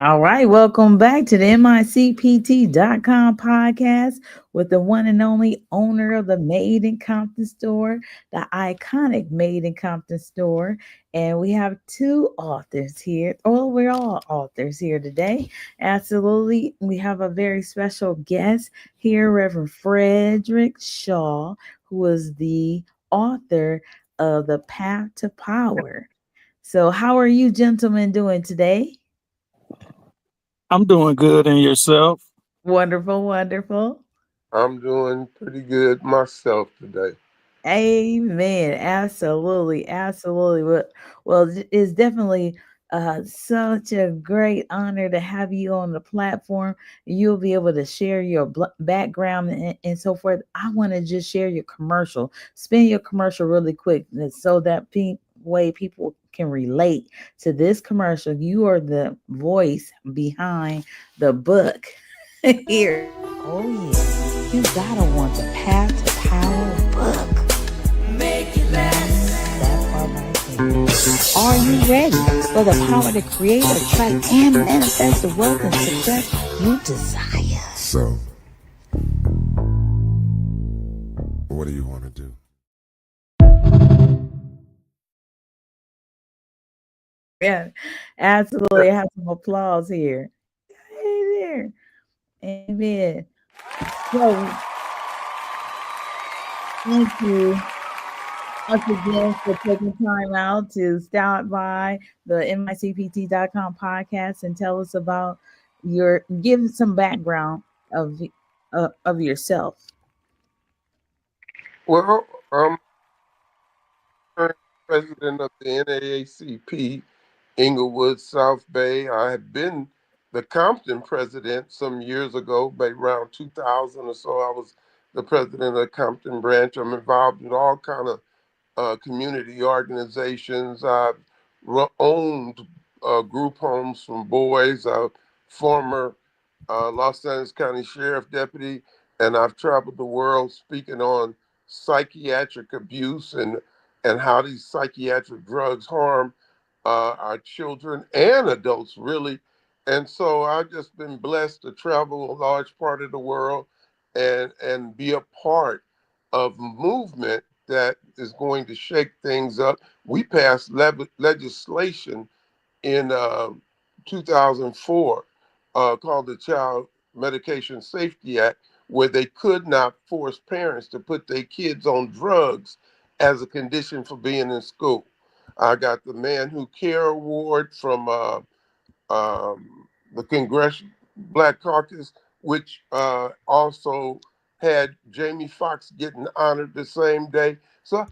All right, welcome back to the MICPT.com podcast with the one and only owner of the Made in Compton store, the iconic Made in Compton store. And we have two authors here. Well, we're all authors here today. Absolutely. We have a very special guest here, Reverend Frederick Shaw, who is the author of The Path to Power. So, how are you gentlemen doing today? I'm doing good, and yourself? Wonderful, wonderful. I'm doing pretty good myself today. Amen. Absolutely, absolutely. It's definitely such a great honor to have you on the platform. You'll be able to share your background and so forth. I want to just share your commercial. Spin your commercial really quick so that way people can relate to this commercial. You are the voice behind the book here. Oh yeah, you gotta want the Path to Power book. That part right there. Are you ready for the power to create, attract, and manifest the wealth and success you desire? So, what do you want to do? Yeah, absolutely. I have some applause here. Hey there. Amen. So, thank you once again for taking time out to stop by the MICPT.com podcast and tell us about give some background of of yourself. Well, I'm current president of the NAACP, Inglewood, South Bay. I had been the Compton president some years ago, by around 2000 or so. I was the president of the Compton branch. I'm involved in all kind of community organizations. I've owned group homes from boys. Former Los Angeles County Sheriff Deputy, and I've traveled the world speaking on psychiatric abuse and how these psychiatric drugs harm our children and adults, really. And so I've just been blessed to travel a large part of the world and be a part of a movement that is going to shake things up. We passed legislation in 2004 called the Child Medication Safety Act, where they could not force parents to put their kids on drugs as a condition for being in school. I got the Man Who Care Award from the Congressional Black Caucus, which also had Jamie Foxx getting honored the same day. So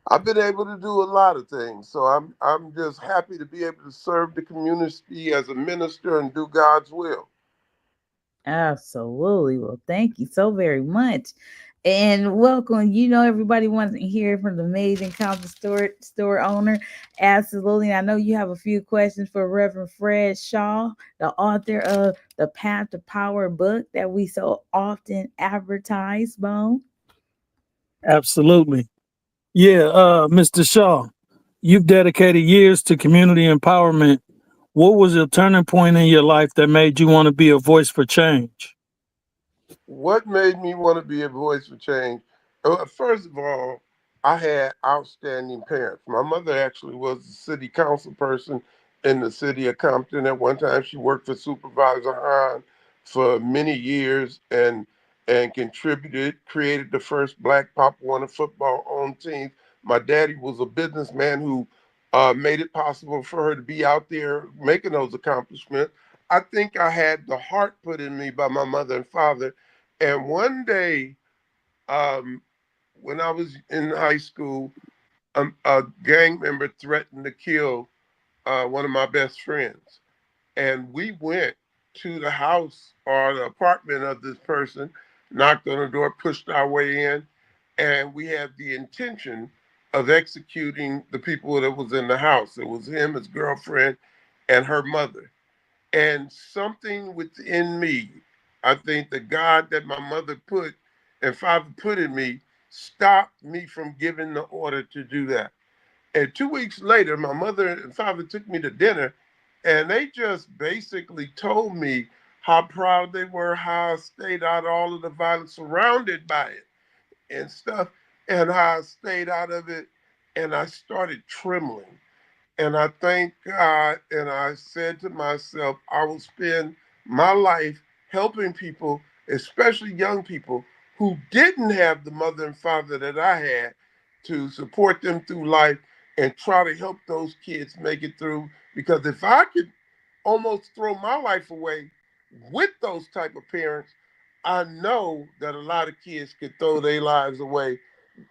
I've been able to do a lot of things. So I'm just happy to be able to serve the community as a minister and do God's will. Absolutely. Well, thank you so very much. And welcome. Everybody wants to hear from the Made in Compton store owner. Absolutely. I know you have a few questions for Reverend Fred Shaw, the author of the Path to Power book that we so often advertise, Bone. Absolutely. Yeah, Mr. Shaw, you've dedicated years to community empowerment. What was your turning point in your life that made you want to be a voice for change? What made me want to be a voice for change? First of all, I had outstanding parents. My mother actually was a city council person in the city of Compton. At one time, she worked for Supervisor Hahn for many years and contributed, created the first Black Pop Warner football on team. My daddy was a businessman who made it possible for her to be out there making those accomplishments. I think I had the heart put in me by my mother and father, and one day, um, when I was in high school, a gang member threatened to kill one of my best friends. And we went to the house or the apartment of this person, knocked on the door, pushed our way in, and we had the intention of executing the people that was in the house. It was him, his girlfriend, and her mother. And something within me, I think the God that my mother put and father put in me, stopped me from giving the order to do that. And 2 weeks later, my mother and father took me to dinner, And they just basically told me how proud they were, how I stayed out of all of the violence surrounded by it and stuff, and how I stayed out of it. And I started trembling. And I thank God, and I said to myself, I will spend my life helping people, especially young people who didn't have the mother and father that I had, to support them through life and try to help those kids make it through. Because if I could almost throw my life away with those type of parents, I know that a lot of kids could throw their lives away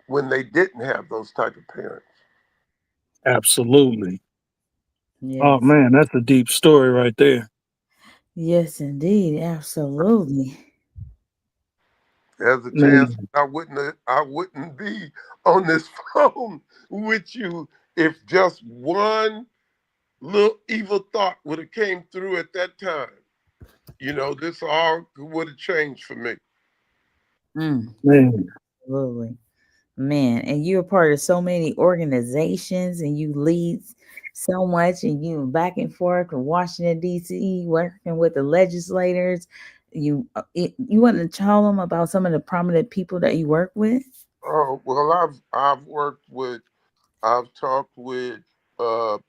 when they didn't have those type of parents. Absolutely. Oh Yes. man, that's a deep story right there. Yes, indeed. Absolutely. There's a chance Man, I wouldn't be on this phone with you if just one little evil thought would have came through at that time. This all would have changed for me. Mm, man, absolutely. Man, and you're part of so many organizations and you lead so much and you back and forth from Washington D.C. working with the legislators. You want to tell them about some of the prominent people that you work with? Oh well, I've worked with I've talked with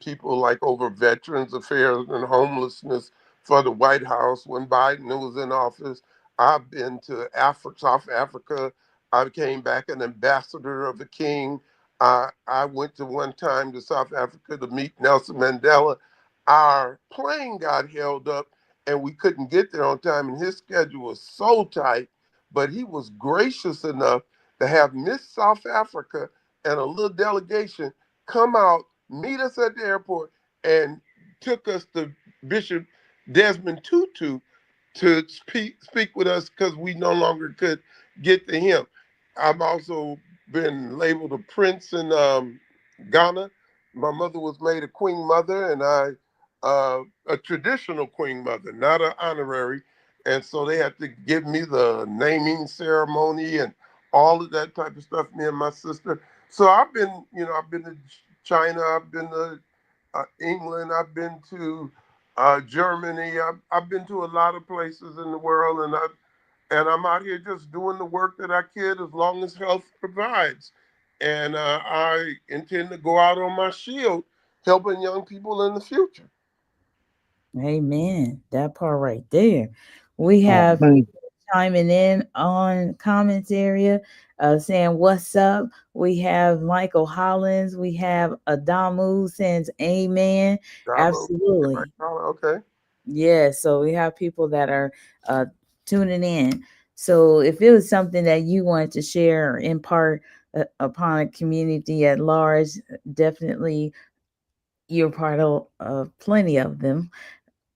people like over Veterans Affairs and homelessness for the White House when Biden was in office. I've been to South Africa. I came back an ambassador of the King. I went to one time to South Africa to meet Nelson Mandela. Our plane got held up and we couldn't get there on time, and his schedule was so tight. But he was gracious enough to have Miss South Africa and a little delegation come out, meet us at the airport, and took us to Bishop Desmond Tutu to speak with us because we no longer could get to him. I've also been labeled a prince in Ghana. My mother was made a queen mother, and I a traditional queen mother, not an honorary. And so they had to give me the naming ceremony and all of that type of stuff. Me and my sister. So I've been to China, I've been to England, I've been to Germany, I've been to a lot of places in the world, and I'm out here just doing the work that I can as long as health provides. And I intend to go out on my shield, helping young people in the future. Amen. That part right there. We oh have man, people chiming in on comments area, saying what's up. We have Michael Hollins. We have Adamu saying amen. Dabo, right? Absolutely. Okay. Yeah. So we have people that are uh, tuning in. So if it was something that you wanted to share or impart upon a community at large, definitely you're part of plenty of them.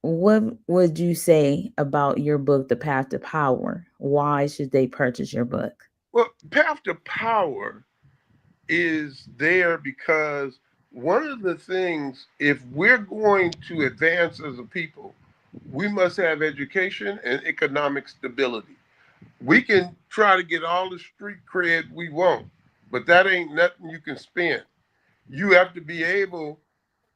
What would you say about your book, The Path to Power? Why should they purchase your book? Well, path to power is there because one of the things, if we're going to advance as a people, we must have education and economic stability. We can try to get all the street cred we want, but that ain't nothing you can spend. You have to be able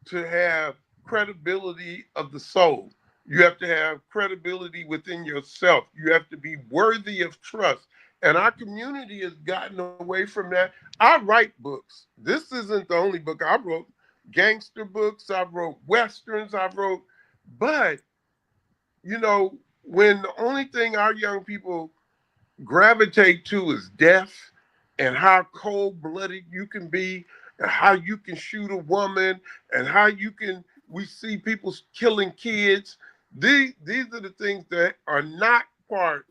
to have credibility of the soul. You have to have credibility within yourself. You have to be worthy of trust. And our community has gotten away from that. I write books. This isn't the only book I wrote. Gangster books, I wrote westerns, I wrote, but when the only thing our young people gravitate to is death and how cold blooded you can be and how you can shoot a woman and how you can we see people killing kids. These are the things that are not part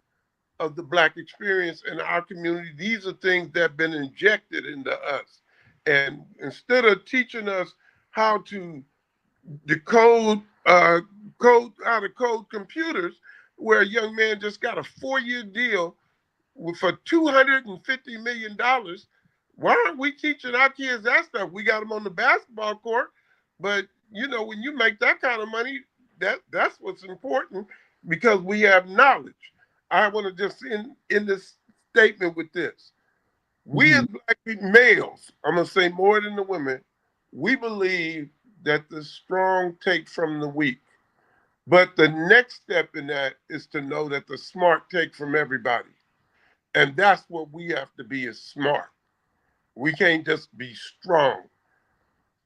of the black experience in our community. These are things that have been injected into us. And instead of teaching us how to decode code how to code computers, where a young man just got a 4-year deal for $250 million. Why aren't we teaching our kids that stuff? We got them on the basketball court, but when you make that kind of money, that's what's important because we have knowledge. I want to just in this statement with this: we as Hmm. black males, I'm gonna say more than the women, we believe that the strong take from the weak. But the next step in that is to know that the smart take from everybody. And that's what we have to be, is smart. We can't just be strong.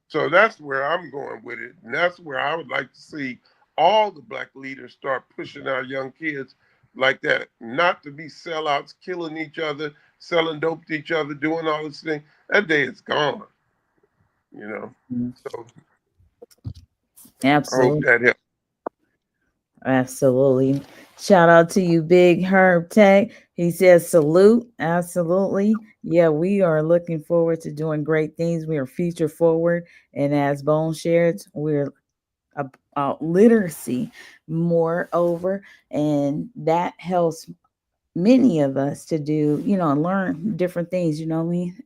So that's where I'm going with it. And that's where I would like to see all the black leaders start pushing our young kids like that. Not to be sellouts, killing each other, selling dope to each other, doing all this thing. That day is gone, you know. Mm, So I hope absolutely. that helps. Absolutely. Shout out to you, Big Herb Tech. He says salute. Absolutely. Yeah, we are looking forward to doing great things. We are future forward. And as Bone shared, we're about literacy moreover. And that helps many of us to do, and learn different things.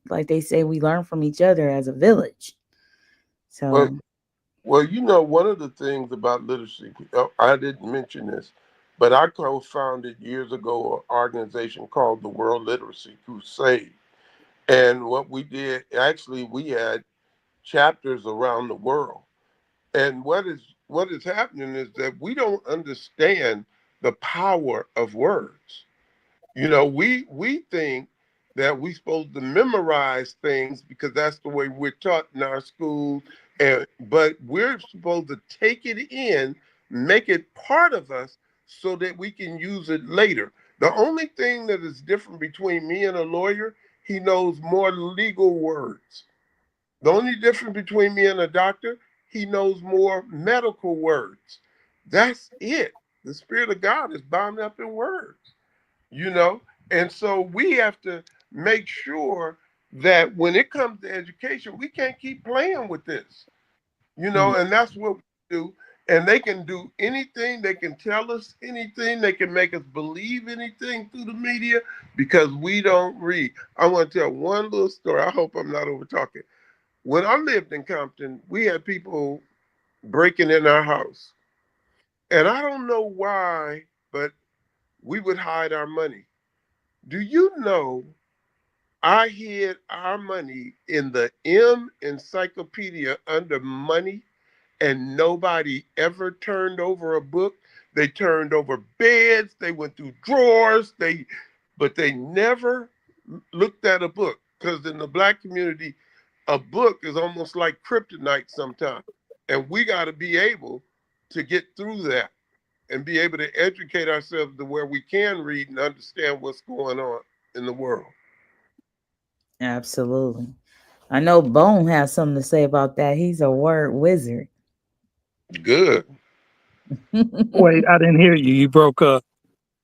Like they say, we learn from each other as a village. Well, So, one of the things about literacy, I didn't mention this, but I co-founded years ago an organization called the World Literacy Crusade. And what we did, actually, we had chapters around the world. And what is happening is that we don't understand the power of words. We think that we're supposed to memorize things because that's the way we're taught in our schools, and but we're supposed to take it in, make it part of us, so that we can use it later. The only thing that is different between me and a lawyer, he knows more legal words. The only difference between me and a doctor, he knows more medical words. That's it. The Spirit of God is bound up in words, you know? And so we have to make sure that when it comes to education, we can't keep playing with this, mm, and that's what we do. And they can do anything, they can tell us anything, they can make us believe anything through the media because we don't read. I want to tell one little story. I hope I'm not over talking. When I lived in Compton, we had people breaking in our house. And I don't know why, but we would hide our money. Do you know I hid our money in the M encyclopedia under money, and nobody ever turned over a book? They turned over beds, they went through drawers, but they never looked at a book, because in the black community, a book is almost like kryptonite sometimes. And we got to be able to get through that and be able to educate ourselves to where we can read and understand what's going on in the world. absolutely. I know Bone has something to say about that. He's a word wizard. Good. Wait, I didn't hear you. You broke up.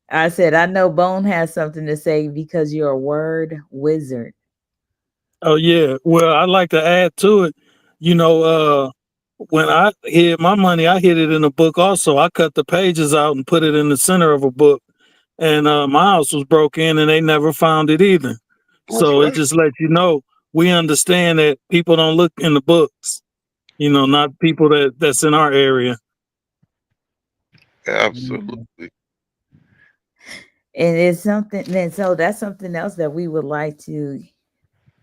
I said, I know Bone has something to say because you're a word wizard. Oh yeah. Well, I'd like to add to it. You know, when I hid my money, I hid it in a book also. I cut the pages out and put it in the center of a book. And my house was broke in and they never found it either. That's So it right. just lets you know we understand that people don't look in the books, not people that's in our area. Mhm. Absolutely. And it's something, and so that's something else that we would like to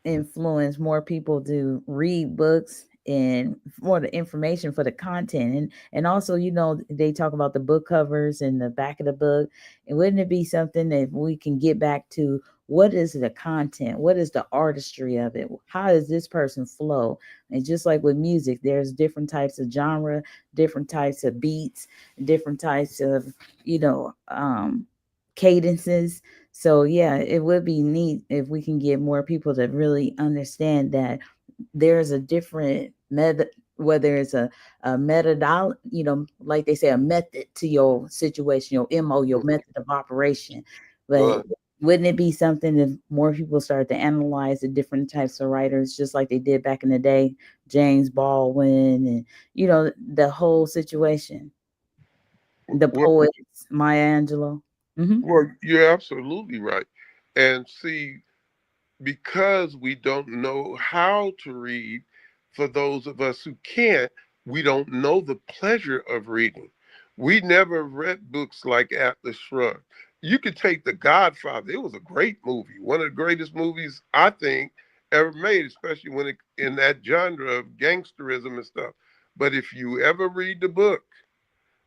influence more people to read books and more the information for the content. And also, they talk about the book covers and the back of the book. And wouldn't it be something that we can get back to, what is the content, what is the artistry of it, how does this person flow? And just like with music, there's different types of genre, different types of beats, different types of you know um cadences. So yeah, it would be neat if we can get more people to really understand that there's a different method, whether it's a methodology, like they say, a method to your situation, your MO, your Mhm. method of operation. But But wouldn't it be something if more people start to analyze the different types of writers, just like they did back in the day, James Baldwin, and the whole situation, the well, poets, Maya Angelou. Hmm. you're absolutely right. And see, because we don't know how to read, for those of us who can't, we don't know the pleasure of reading. We never read books like Atlas Shrugged. You could take The Godfather. It was a great movie, one of the greatest movies I think ever made, especially when it in that genre of gangsterism and stuff. But if you ever read the book,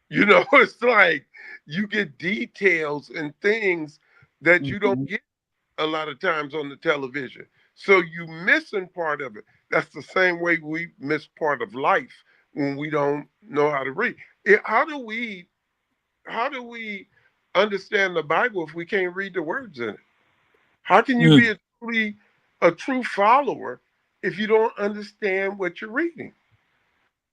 it's like you get details and things that you don't Mhm. get a lot of times on the television. So you missing part of it. That's the same way we miss part of life when we don't know how to read. How do we understand the Bible if we can't read the words in it? How can you be Mm, a true follower if you don't understand what you're reading?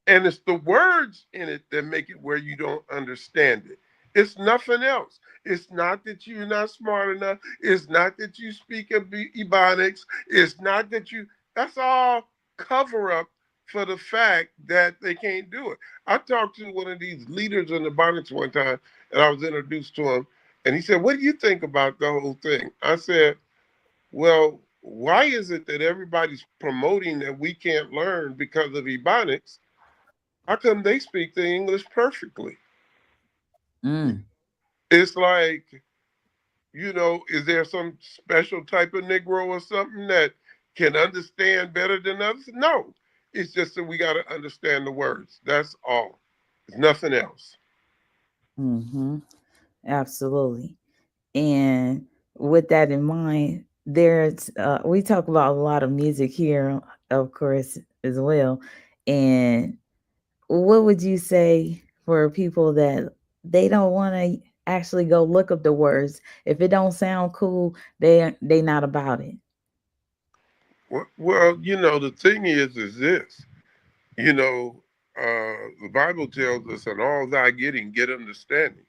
And it's the words in it that make it where you don't understand it. It's nothing else. It's not that you're not smart enough. It's not that you speak Ebonics. It's not that you, that's all cover up for the fact that they can't do it. I talked to one of these leaders in the Ebonics one time, and I was introduced to him, and he said, "What do you think about the whole thing?" I said, "Well, why is it that everybody's promoting that we can't learn because of Ebonics? How come they speak the English perfectly?" Mm. It's like, is there some special type of Negro or something that can understand better than others? No. It's just that we got to understand the words. That's all. It's nothing else. Mhm. Absolutely. And with that in mind, we talk about a lot of music here, of course, as well. And what would you say for people that they don't want to actually go look up the words? If it don't sound cool, they not about it. Well, the thing is this. The Bible tells us, "And all thy getting, get understanding."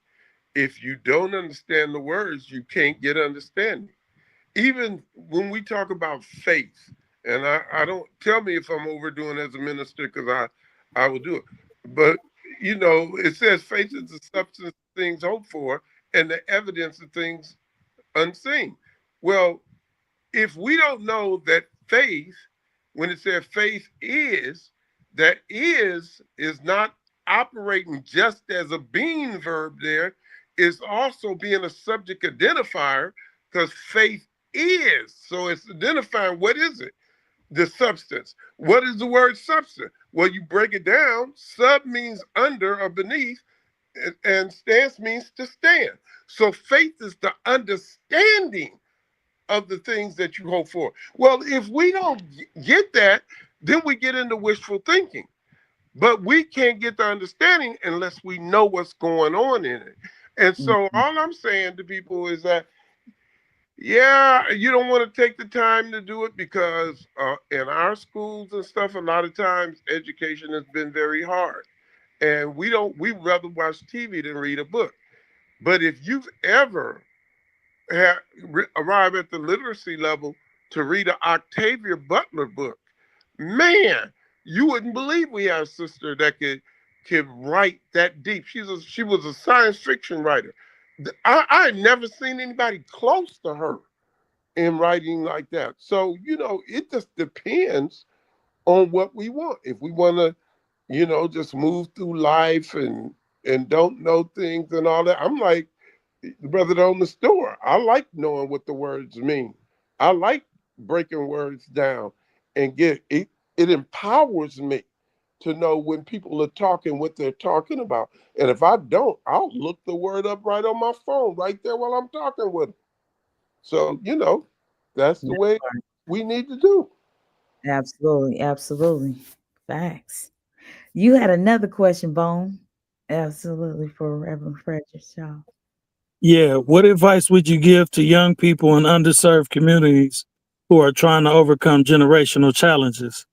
If you don't understand the words, you can't get understanding. Even when we talk about faith, and I don't, tell me if I'm overdoing as a minister, because I will do it. But it says faith is the substance of things hoped for and the evidence of things unseen. Well, if we don't know that faith, when it says faith is, that is not operating just as a being verb there, is also being a subject identifier, because faith is. So it's identifying what is it? The substance. What is the word substance? Well, you break it down. Sub means under or beneath, and stance means to stand. So faith is the understanding of the things that you hope for. Well, if we don't get that, then we get into wishful thinking. But we can't get the understanding unless we know what's going on in it. And so Mhm. all I'm saying to people is that, yeah, you don't want to take the time to do it because in our schools and stuff, a lot of times education has been very hard. And we rather watch TV than read a book. But if you've ever arrive at the literacy level to read an Octavia Butler book, man, you wouldn't believe we have a sister that could write that deep. She was a science fiction writer. I had never seen anybody close to her in writing like that. So it just depends on what we want. If we want to, just move through life and don't know things and all that, I'm like the brother that owned the store. I like knowing what the words mean. I like breaking words down and get it. It empowers me to know when people are talking what they're talking about. And if I don't, I'll look the word up right on my phone right there while I'm talking with them. So that's the That way part. we need to do. Absolutely, absolutely. Facts. You had another question, Bone. Absolutely, for Reverend Frederick Shaw. yeah. What advice would you give to young people in underserved communities who are trying to overcome generational challenges?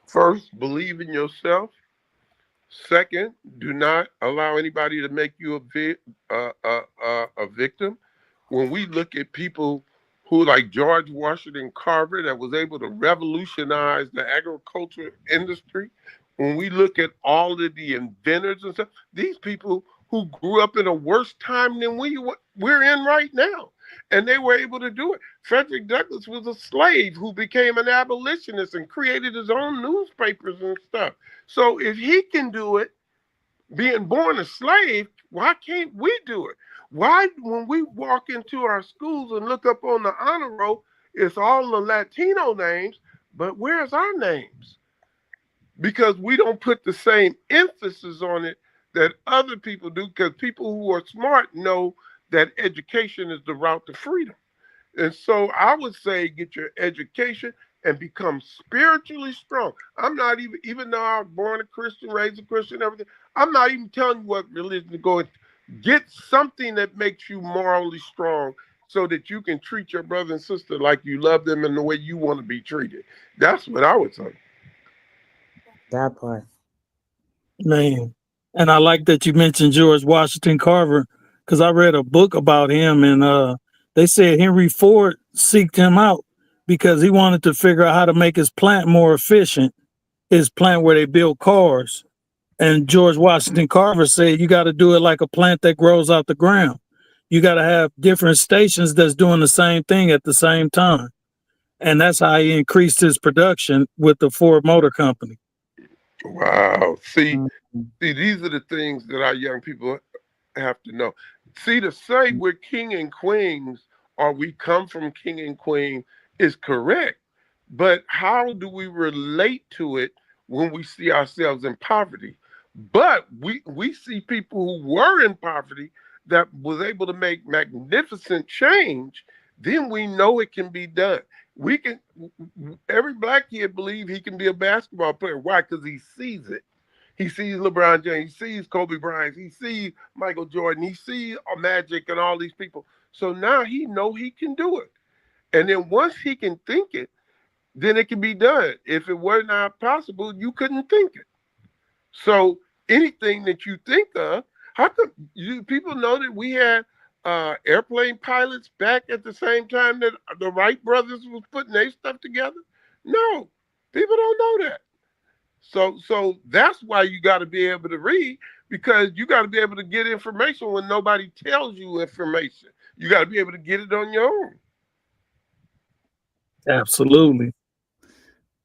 First, believe in yourself. Second, do not allow anybody to make you a victim. When we look at people who, like George Washington Carver, that was able to revolutionize the agriculture industry, when we look at all of the inventors and stuff, these people who grew up in a worse time than we're in right now, and they were able to do it. Frederick Douglass was a slave who became an abolitionist and created his own newspapers and stuff. So if he can do it, being born a slave, why can't we do it? Why, when we walk into our schools and look up on the honor roll, it's all the Latino names, but where's our names? because we don't put the same emphasis on it that other people do, because people who are smart know that education is the route to freedom. And so I would say get your education and become spiritually strong. I'm not even though I was born a Christian, raised a Christian, everything, I'm not even telling you what religion to go into. Get something that makes you morally strong so that you can treat your brother and sister like you love them in the way you want to be treated. That's what I would say. That part. Man. And I like that you mentioned George Washington Carver because I read a book about him and they said Henry Ford seeked him out because he wanted to figure out how to make his plant more efficient, his plant where they build cars. And George Washington Carver said you got to do it like a plant that grows out the ground. You got to have different stations that's doing the same thing at the same time. And that's how he increased his production with the Ford Motor Company. Wow. Mhm. See, these are the things that our young people have to know. See, to say we're king and queens or we come from king and queen is correct. But how do we relate to it when we see ourselves in poverty? But we see people who were in poverty that was able to make magnificent change, then we know it can be done. We can every black kid believe he can be a basketball player. Why? Because he sees it. He sees LeBron James, he sees Kobe Bryant, he sees Michael Jordan, he sees Magic and all these people. So now he know he can do it. And then once he can think it, then it can be done. If it were not possible, you couldn't think it. So anything that you think of, how come people know that we had airplane pilots back at the same time that the Wright brothers was putting their stuff together? No, people don't know that. So that's why you got to be able to read, because you got to be able to get information when nobody tells you information. You got to be able to get it on your own. Absolutely.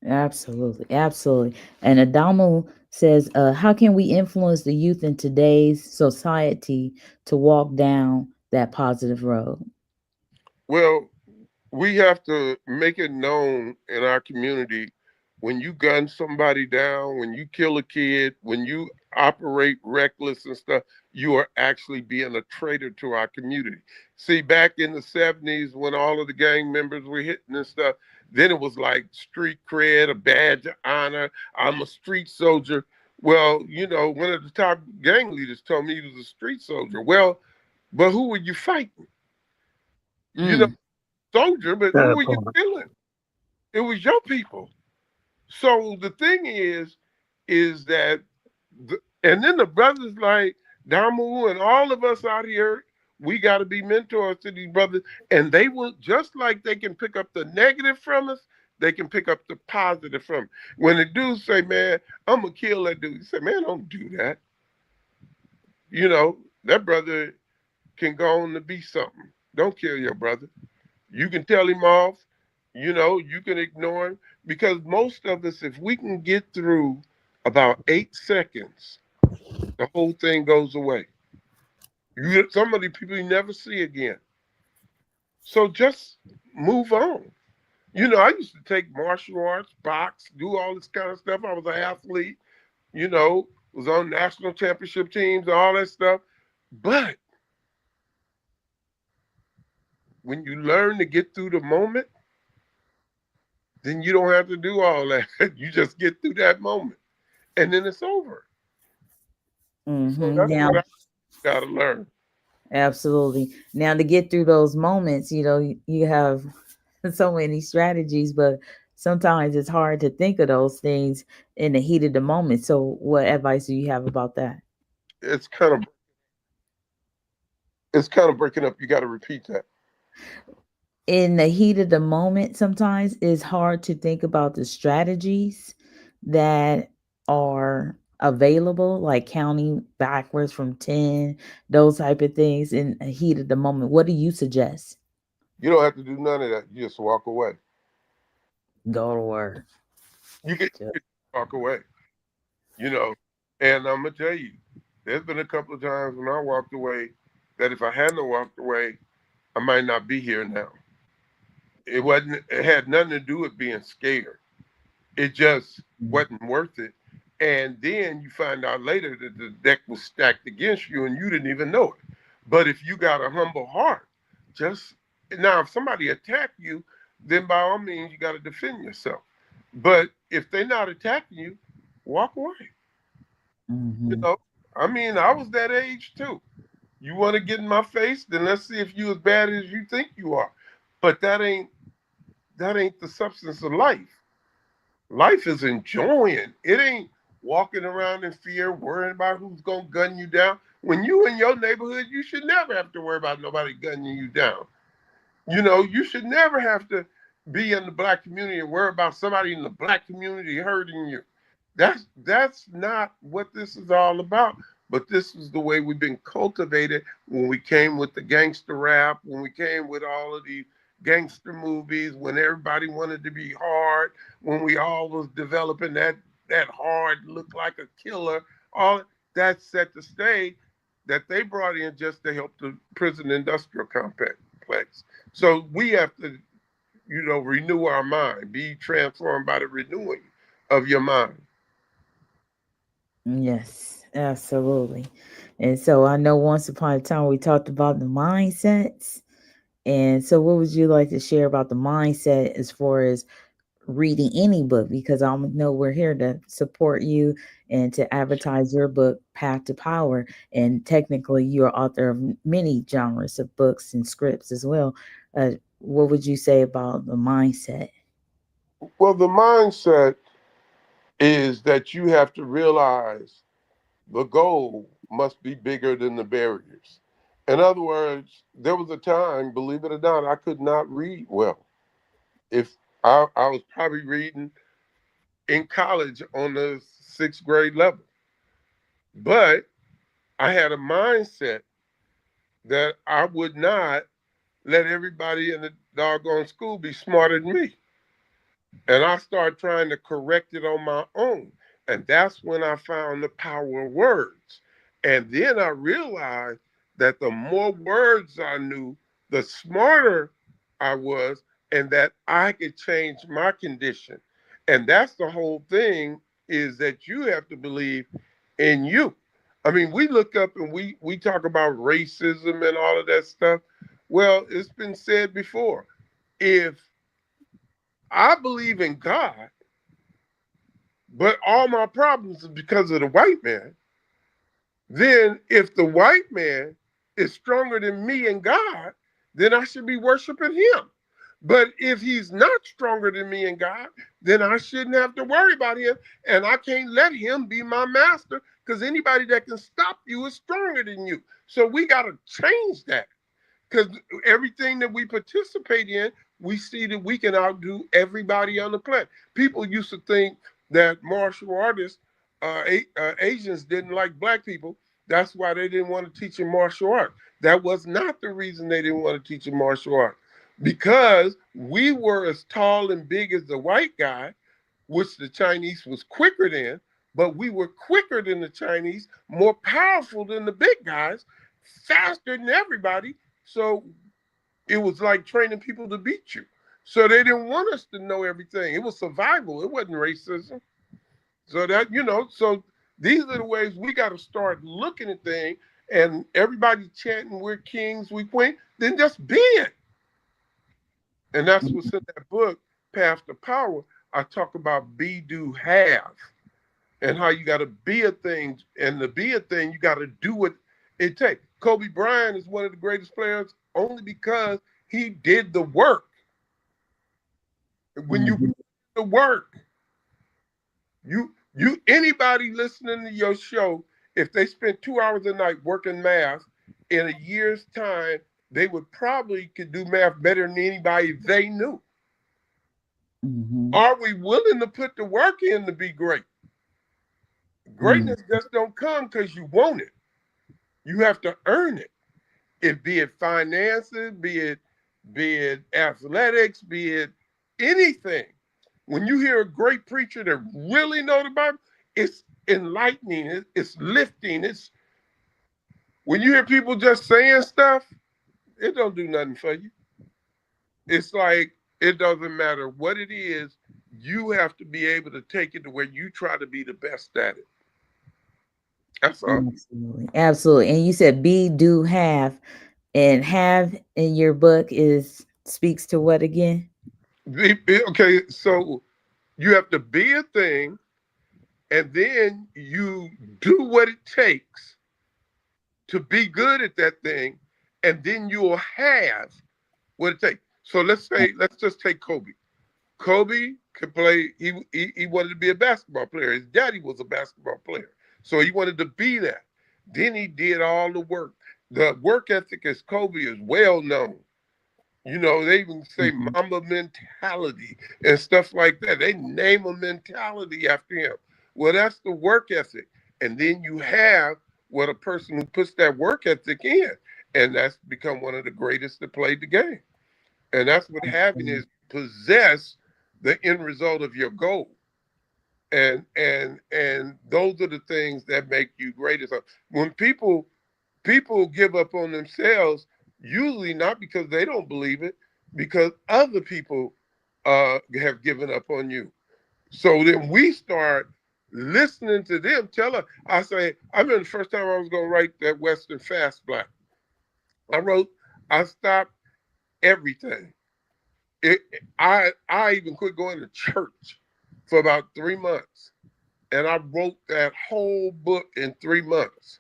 Absolutely, absolutely. And Adamo says, how can we influence the youth in today's society to walk down that positive road? Well, we have to make it known in our community when you gun somebody down, when you kill a kid, when you operate reckless and stuff, you are actually being a traitor to our community. See, back in the 70s when all of the gang members were hitting and stuff, then it was like street cred, a badge of honor. I'm a street soldier. Well, one of the top gang leaders told me he was a street soldier. Well, but who were you fighting? You know, Mm, soldier, but who That were you part. killing? It was your people. So the thing is that, and then the brothers like Damu and all of us out here, we got to be mentors to these brothers, and they will, just like they can pick up the negative from us, they can pick up the positive from it. When the dude say, "Man, I'm gonna kill that dude," you say, "Man, don't do that." That brother can go on to be something. Don't kill your brother. You can tell him off, you can ignore him, because most of us, if we can get through about 8 seconds, the whole thing goes away. Some of the people you never see again. So just move on. I used to take martial arts, box, do all this kind of stuff. I was an athlete, was on national championship teams, all that stuff. But when you learn to get through the moment, then you don't have to do all that. You just get through that moment and then it's over. So that's Now, what I got to learn. absolutely. Now, to get through those moments, you have so many strategies, but sometimes it's hard to think of those things in the heat of the moment. So, what advice do you have about that? It's kind of it's kind of breaking up. You got to repeat that. In the heat of the moment, sometimes it's hard to think about the strategies that are available, like counting backwards from 10, those type of things in the heat of the moment. What do you suggest? You don't have to do none of that. You just walk away. Go to work. You can walk away. You know, and I'm gonna tell you, there's been a couple of times when I walked away that if I hadn't walked away, I might not be here now. It wasn't. It had nothing to do with being scared. It just wasn't worth it And then you find out later that the deck was stacked against you and you didn't even know it. But if you got a humble heart, just now, if somebody attack you, then by all means, you got to defend yourself. But if they're not attacking you, walk away. You Mm-hmm. know, I mean, I was that age too. You want to get in my face, then let's see if you as bad as you think you are. But that ain't the substance of life. Life is enjoying. It ain't walking around in fear, worrying about who's gonna gun you down. When you in your neighborhood, you should never have to worry about nobody gunning you down. You should never have to be in the black community and worry about somebody in the black community hurting you. That's not what this is all about. But this is the way we've been cultivated when we came with the gangster rap, when we came with all of the gangster movies, when everybody wanted to be hard, when we all was developing that hard look like a killer. All that set the stage that they brought in just to help the prison industrial complex. So we have to, renew our mind, be transformed by the renewing of your mind. Yes, absolutely. And so I know once upon a time we talked about the mindsets. And so, what would you like to share about the mindset as far as reading any book? Because I know we're here to support you and to advertise your book, Path to Power. And technically, you're author of many genres of books and scripts as well. What would you say about the mindset? Well, the mindset is that you have to realize the goal must be bigger than the barriers. In other words, there was a time, believe it or not, I could not read well. If I was probably reading in college on the sixth grade level, but I had a mindset that I would not let everybody in the doggone school be smarter than me. And I started trying to correct it on my own. And that's when I found the power of words. And then I realized that the more words I knew, the smarter I was, and that I could change my condition. And that's the whole thing, is that you have to believe in you. I mean, we look up and we talk about racism and all of that stuff. Well, it's been said before. If I believe in God, but all my problems is because of the white man, then if the white man is stronger than me and God, then I should be worshiping him. But if he's not stronger than me and God, then I shouldn't have to worry about him. And I can't let him be my master, because anybody that can stop you is stronger than you. So we got to change that. Because everything that we participate in, we see that we can outdo everybody on the planet. People used to think that martial artists, Asians didn't like black people. That's why they didn't want to teach them martial art. That was not the reason they didn't want to teach them martial art. Because we were as tall and big as the white guy, which the Chinese was quicker than, but we were quicker than the Chinese, more powerful than the big guys, faster than everybody. So it was like training people to beat you. So they didn't want us to know everything. It was survival. It wasn't racism. So so these are the ways we got to start looking at things. And everybody chanting, "We're kings, we queen," then just be it. And that's what's in that book, Path to Power. I talk about be, do, have, and how you got to be a thing. And to be a thing, you got to do what it takes. Kobe Bryant is one of the greatest players only because he did the work. When you Mm-hmm. put the work, anybody listening to your show, if they spent 2 hours a night working math, in a year's time, they would probably could do math better than anybody they knew. Mm-hmm. Are we willing to put the work in to be great? Mm-hmm. Greatness just don't come because you want it. You have to earn it. Be it finances, be it athletics, be it anything. When you hear a great preacher that really know the Bible, it's enlightening, it's lifting. It's when you hear people just saying stuff, it don't do nothing for you. It's like it doesn't matter what it is, you have to be able to take it to where you try to be the best at it. That's all. Absolutely. Absolutely. And you said be, do, have. And have in your book is speaks to what again? Okay, so you have to be a thing, and then you do what it takes to be good at that thing, and then you'll have what it takes. So let's just take Kobe. Kobe could play. He wanted to be a basketball player. His daddy was a basketball player, so he wanted to be that. Then he did all the work. The work ethic as Kobe is well known. You know, they even say Mhm. Mamba mentality and stuff like that. They name a mentality after him. Well, that's the work ethic. And then you have what a person who puts that work ethic in, and that's become one of the greatest that played the game. And that's what having is possess the end result of your goal. And those are the things that make you great. So when people give up on themselves, usually not because they don't believe it, because other people have given up on you. So then we start listening to them. Tell her, I say, I remember the first time I was going to write that Western Fast Black. I wrote, I stopped everything. I even quit going to church for about 3 months, and I wrote that whole book in 3 months.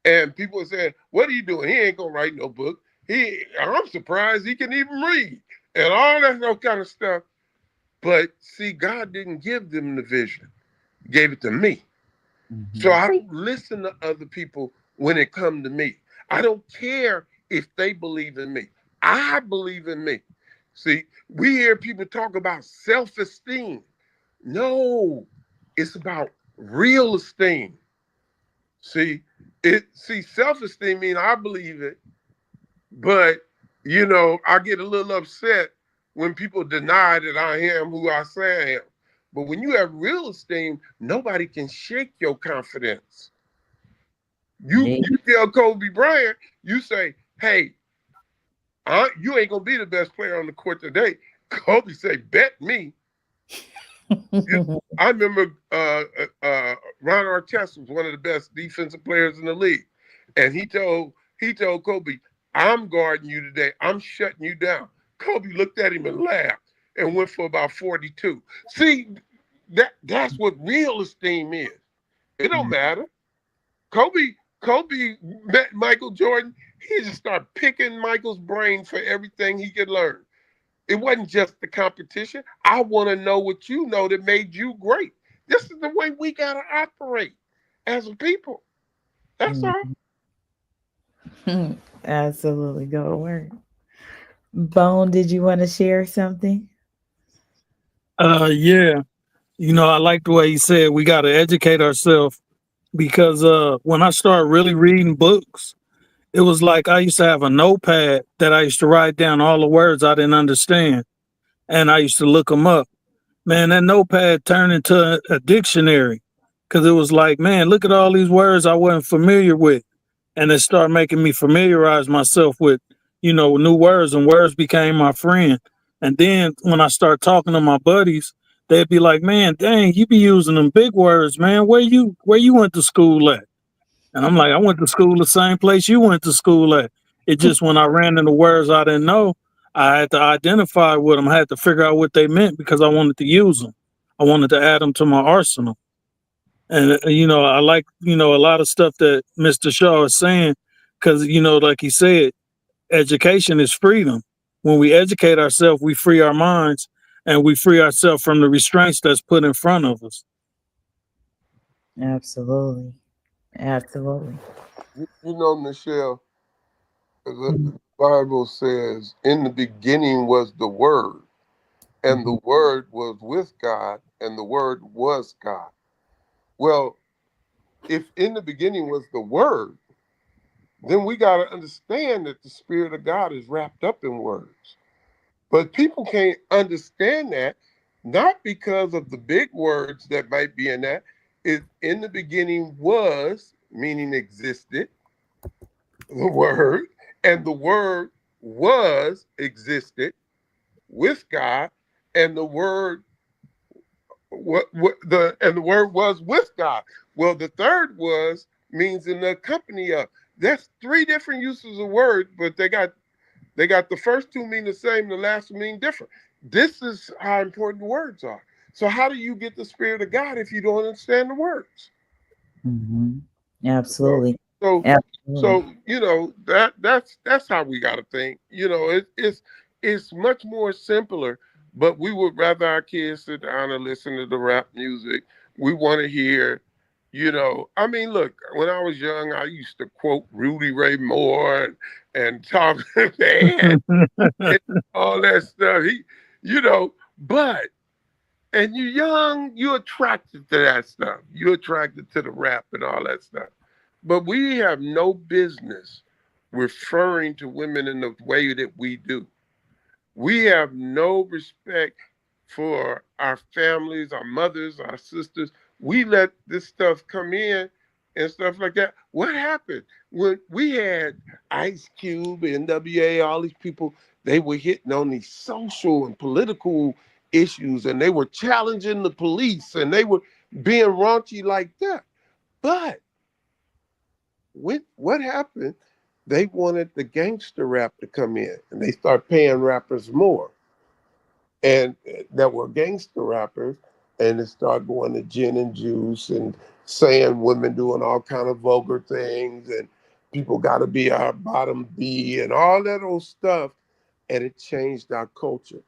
And people are saying, "What are you doing? He ain't gonna write no book. I'm surprised he can even read and all that no kind of stuff." But see, God didn't give them the vision; he gave it to me. So Mhm. I don't listen to other people when it comes to me. I don't care if they believe in me. I believe in me. See, we hear people talk about self-esteem. No, it's about real esteem. See, self-esteem means I believe it, but I get a little upset when people deny that I am who I say I am. But when you have real esteem, nobody can shake your confidence. You Yeah. you tell Kobe Bryant, you say, "Hey, you ain't gonna be the best player on the court today." Kobe say, "Bet me." I remember Ron Artest was one of the best defensive players in the league, and he told Kobe, "I'm guarding you today. I'm shutting you down." Kobe looked at him and laughed and went for about 42. See, that's what real esteem is. It don't matter. Kobe met Michael Jordan. He just started picking Michael's brain for everything he could learn. It wasn't just the competition. I want to know what you know that made you great. This is the way we got to operate as a people. That's all. Mhm. Absolutely. Go to work. Bone, did you want to share something? Yeah. I like the way he said we got to educate ourselves because when I started really reading books, it was like I used to have a notepad that I used to write down all the words I didn't understand, and I used to look them up. Man, that notepad turned into a dictionary because it was like, man, look at all these words I wasn't familiar with, and it started making me familiarize myself with, new words, and words became my friend. And then when I start talking to my buddies, they'd be like, "Man, dang, you be using them big words, man. Where you went to school at?" And I'm like, "I went to school the same place you went to school at. It just when I ran into words I didn't know, I had to identify with them. I had to figure out what they meant because I wanted to use them. I wanted to add them to my arsenal." And I like a lot of stuff that Mr. Shaw is saying because like he said, education is freedom. When we educate ourselves, we free our minds and we free ourselves from the restraints that's put in front of us. Absolutely. Absolutely. Michelle, the Bible says, "In the beginning was the Word, and Mhm. the Word was with God, and the Word was God." Well, if in the beginning was the Word, then we got to understand that the Spirit of God is wrapped up in words. But people can't understand that, not because of the big words that might be in that. Is in the beginning was, meaning existed, the Word, and the Word was existed with God, and the Word what the word was with God. Well, the third was means in the company of. That's three different uses of word, but they got the first two mean the same, the last one mean different. This is how important words are. So how do you get the spirit of God if you don't understand the words? Hmm. So Absolutely. so Absolutely. that's how we got to think. It's much more simpler. But we would rather our kids sit down and listen to the rap music. We want to hear. I mean, look, when I was young, I used to quote Rudy Ray Moore and talk man and all that stuff. But and you're young, you're attracted to that stuff. You're attracted to the rap and all that stuff. But we have no business referring to women in the way that we do. We have no respect for our families, our mothers, our sisters. We let this stuff come in and stuff like that. What happened when we had Ice Cube, NWA, all these people? They were hitting on these social and political issues, and they were challenging the police, and they were being raunchy like that. But what happened? They wanted the gangster rap to come in, and they start paying rappers more and that were gangster rappers, and it started going to gin and juice and saying women doing all kind of vulgar things and people got to be our bottom B and all that old stuff, and it changed our culture.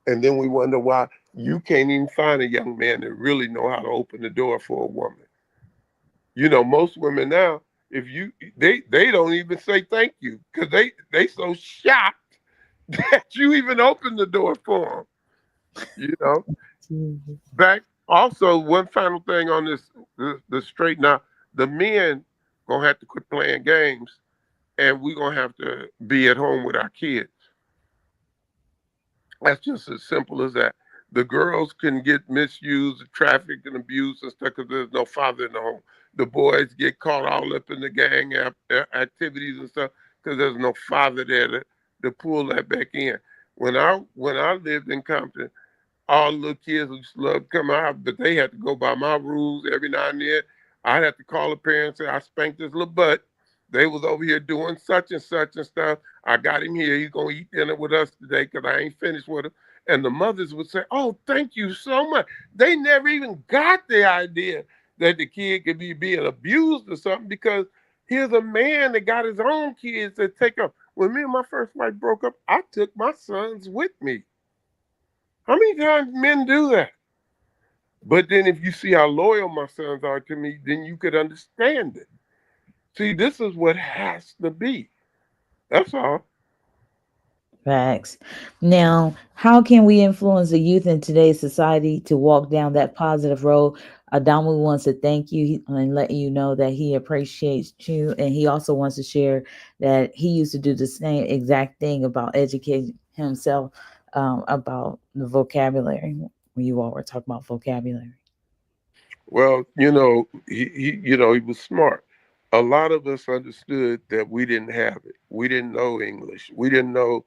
And then we wonder why you can't even find a young man that really know how to open the door for a woman. Most women now, if you they don't even say thank you because they so shocked that you even open the door for them. Back also one final thing on this the straight now, the men gonna have to quit playing games and we're gonna have to be at home with our kids. That's just as simple as that. The girls can get misused, trafficked, and abused and stuff because there's no father in the home. The boys get caught all up in the gang activities and stuff because there's no father there to pull that back in. When I lived in Compton, all the little kids who just love to come out, but they had to go by my rules every now and then. I'd have to call the parents and say, I spanked this little butt. They was over here doing such and such and stuff. I got him here. He's going to eat dinner with us today because I ain't finished with him. And the mothers would say, oh, thank you so much. They never even got the idea that the kid could be being abused or something because here's a man that got his own kids that take up. When me and my first wife broke up, I took my sons with me. How many times men do that? But then if you see how loyal my sons are to me, then you could understand it. See, this is what has to be. That's all. Facts. Now, how can we influence the youth in today's society to walk down that positive road? Adamu wants to thank you and let you know that he appreciates you. And he also wants to share that he used to do the same exact thing about educating himself about the vocabulary when you all were talking about vocabulary. Well, he was smart. A lot of us understood that we didn't have it. We didn't know English. We didn't know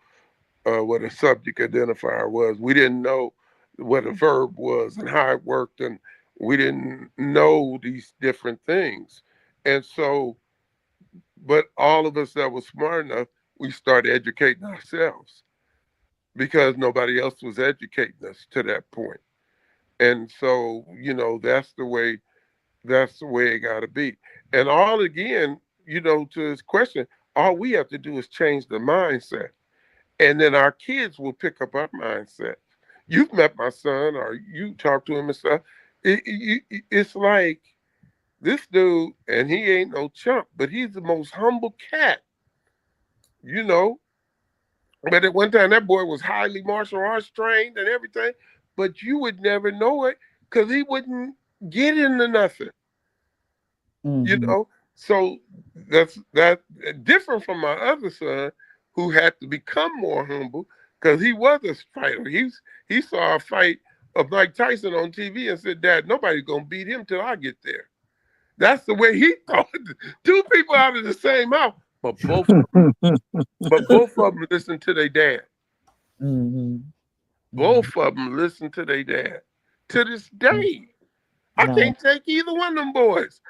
what a subject identifier was. We didn't know what a verb was and how it worked, and we didn't know these different things. And so but all of us that was smart enough, we started educating ourselves because nobody else was educating us to that point. And so, that's the way it gotta be. And all again, to his question, all we have to do is change the mindset. And then our kids will pick up our mindset. You've met my son or you talk to him and stuff. It's like this dude, and he ain't no chump, but he's the most humble cat, you know. But at one time, that boy was highly martial arts trained and everything, but you would never know it because he wouldn't get into nothing, you Hmm. know. So that's that different from my other son, who had to become more humble because he was a fighter. He saw a fight of Mike Tyson on TV and said, "Dad, nobody's gonna beat him till I get there." That's the way he thought. Two people out of the same mouth, but both of them listen to their dad. Hmm. Hmm. Both of them listen to their dad. To this Mm, day, I no. can't take either one of them boys.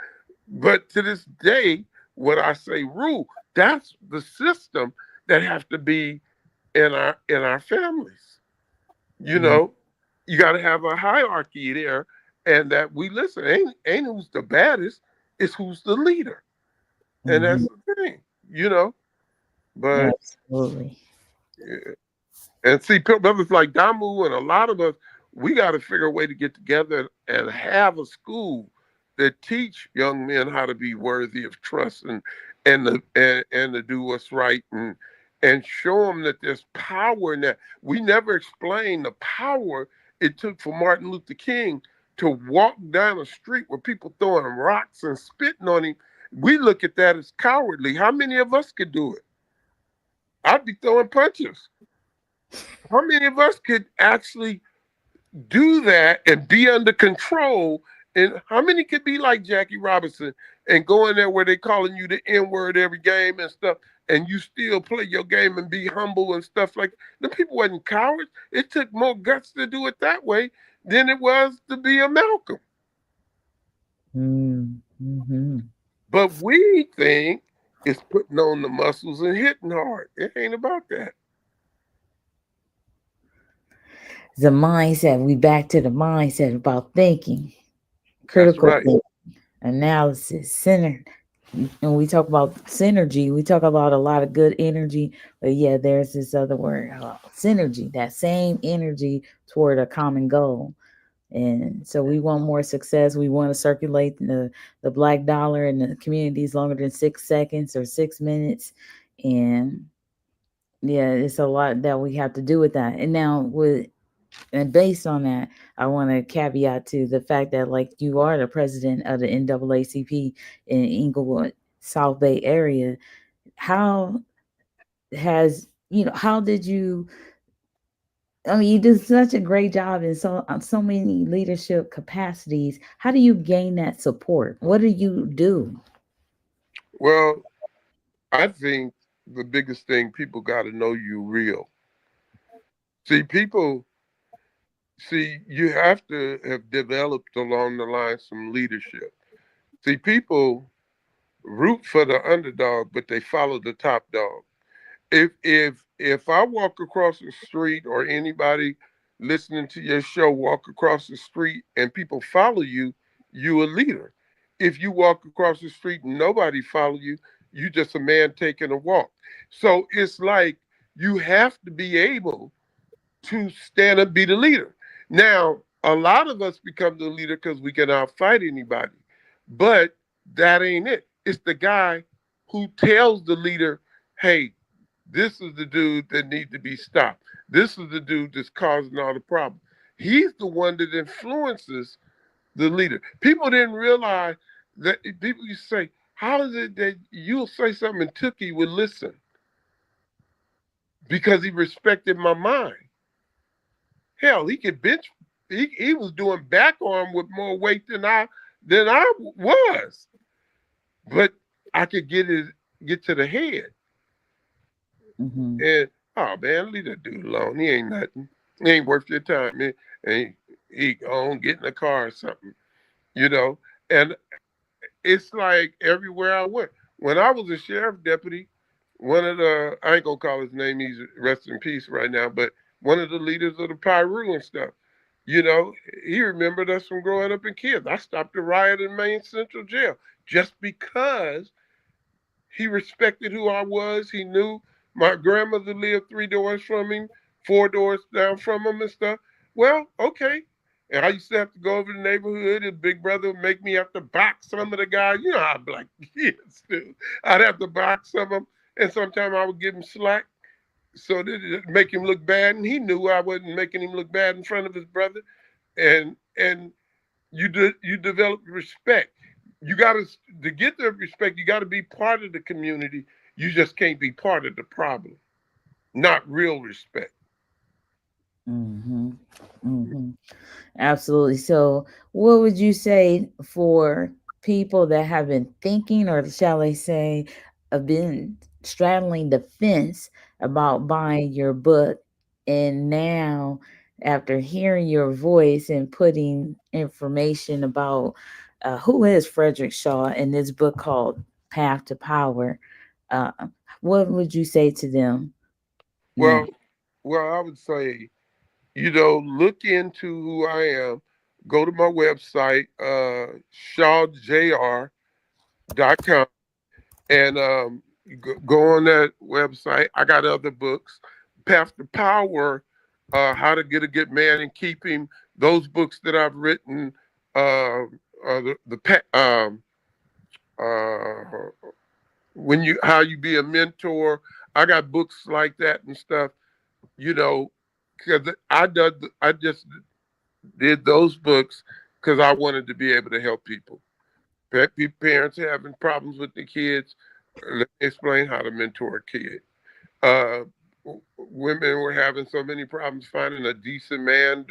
But to this day, when I say rule, that's the system that have to be in our families. You Mm, know, you got to have a hierarchy there, and that we listen. Ain't who's the baddest, it's who's the leader, and mhm. that's the thing. You know, but Absolutely. yeah. And see, brothers like Damu and a lot of us, we got to figure a way to get together and have a school that teach young men how to be worthy of trust and to do what's right and show them that there's power in that. We never explained the power it took for Martin Luther King to walk down a street where people throwing rocks and spitting on him. We look at that as cowardly. How many of us could do it? I'd be throwing punches. How many of us could actually do that and be under control? And how many could be like Jackie Robinson and go in there where they calling you the N word every game and stuff, and you still play your game and be humble and stuff like that? The people wasn't cowards. It took more guts to do it that way than it was to be a Malcolm. Mm, mhm. But we think it's putting on the muscles and hitting hard. It ain't about that. The mindset, we back to the mindset about thinking, That's critical right. thinking, analysis, center. And we talk about synergy. We talk about a lot of good energy, but yeah, there's this other word, synergy, that same energy toward a common goal. And so we want more success. We want to circulate the black dollar in the communities longer than 6 seconds or 6 minutes. And yeah, it's a lot that we have to do with that. And now with and based on that, I want to caveat to the fact that like you are the president of the NAACP in Inglewood, South Bay area. How how did you? I mean, you do such a great job in so many leadership capacities. How do you gain that support? What do you do? Well, I think the biggest thing people got to know you real. See, you have to have developed along the line some leadership. See, people root for the underdog, but they follow the top dog. If I walk across the street or anybody listening to your show walk across the street and people follow you, you a leader. If you walk across the street and nobody follow you, you just a man taking a walk. So it's like you have to be able to stand up, be the leader. Now, a lot of us become the leader because we can outfight anybody, but that ain't it. It's the guy who tells the leader, "Hey, this is the dude that need to be stopped. This is the dude that's causing all the problems." He's the one that influences the leader. People didn't realize that people used to say, "How is it that you'll say something and Tookie would listen because he respected my mind?" Hell, he could bench. He was doing back arm with more weight than I was, but I could get to the head. Hmm. And oh man, leave that dude alone. He ain't nothing. He ain't worth your time. He gone get in the car or something, you know. And it's like everywhere I went. When I was a sheriff deputy, one of the I ain't gonna call his name. He's rest in peace right now. But one of the leaders of the Pyru and stuff. You know, he remembered us from growing up in kids. I stopped a riot in Maine Central Jail just because he respected who I was. He knew my grandmother lived 3 doors from him, 4 doors down from him and stuff. Well, okay. And I used to have to go over to the neighborhood, and Big Brother would make me have to box some of the guys. You know how black kids do. I'd have to box some of them, and sometimes I would give him slack so that it make him look bad. And he knew I wasn't making him look bad in front of his brother. And you develop respect. You got to get the respect. You got to be part of the community. You just can't be part of the problem. Not real respect. Hmm. Hmm. Absolutely. So, what would you say for people that have been thinking, or shall I say, have been straddling the fence about buying your book, and now after hearing your voice and putting information about who is Frederick Shaw in this book called Path to Power, uh, what would you say to them now? Well, I would say, look into who I am. Go to my website, shawjr.com, and go on that website. I got other books. Path to Power, How to Get a Good Man and Keep Him. Those books that I've written, uh, when you how you be a mentor. I got books like that and stuff. You know, because I just did those books because I wanted to be able to help people. Parents having problems with the kids. Let me explain how to mentor a kid. Uh, Women were having so many problems finding a decent man.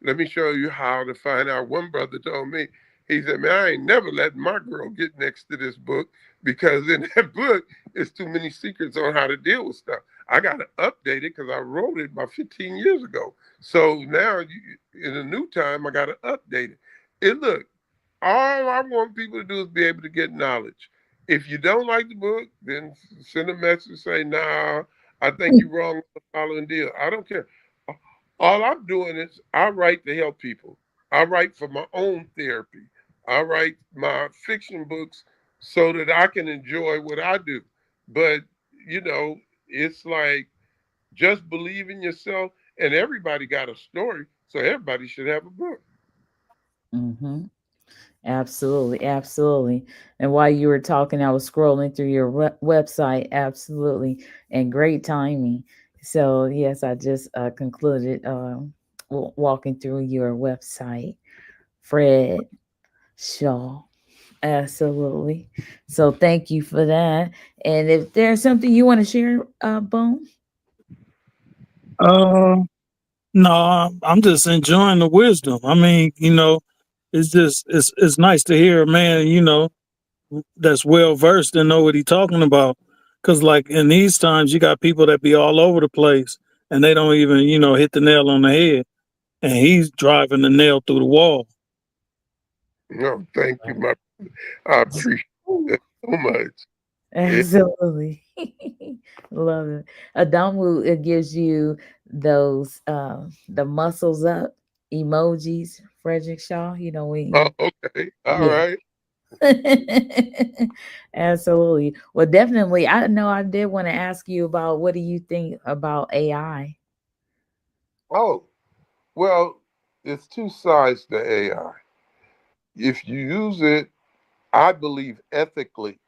Let me show you how to find out. One brother told me, he said, "Man, I ain't never letting my girl get next to this book because in that book, it's too many secrets on how to deal with stuff. I got to update it because I wrote it about 15 years ago. So now, in a new time, I got to update it. And look, all I want people to do is be able to get knowledge. If you don't like the book, then send a message say, "Nah, I think you're wrong on the following deal." I don't care. All I'm doing is I write to help people. I write for my own therapy. I write my fiction books so that I can enjoy what I do. But, it's like just believe in yourself, and everybody got a story, so everybody should have a book. Hmm. Absolutely, absolutely. And while you were talking, I was scrolling through your website. Absolutely, and great timing. So yes, I just concluded walking through your website, Fred Shaw. Absolutely. So thank you for that. And if there's something you want to share, Bone. Uh, no, I'm just enjoying the wisdom. I mean, it's just it's nice to hear a man, that's well versed and know what he's talking about. Cause like in these times, you got people that be all over the place and they don't even, hit the nail on the head. And he's driving the nail through the wall. No, thank you, my. I appreciate that so much. It, Absolutely. Love it. Adamu, it gives you those the muscles up emojis, Frederick Shaw, when oh, you okay, all yeah. right. Absolutely. Well, definitely. I know I did want to ask you about what do you think about AI? Oh, well, it's two sides to AI. If you use it, I believe ethically.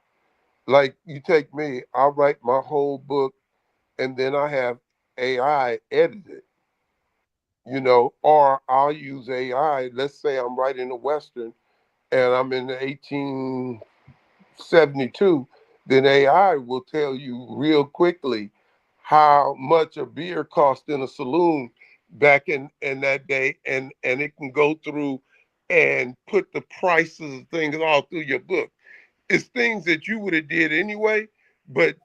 Like you take me, I'll write my whole book and then I have AI edit it, or I'll use AI. Let's say I'm writing a Western and I'm in the 1872, then AI will tell you real quickly how much a beer cost in a saloon back in that day, and it can go through and put the prices of things all through your book. It's things that you would have did anyway, but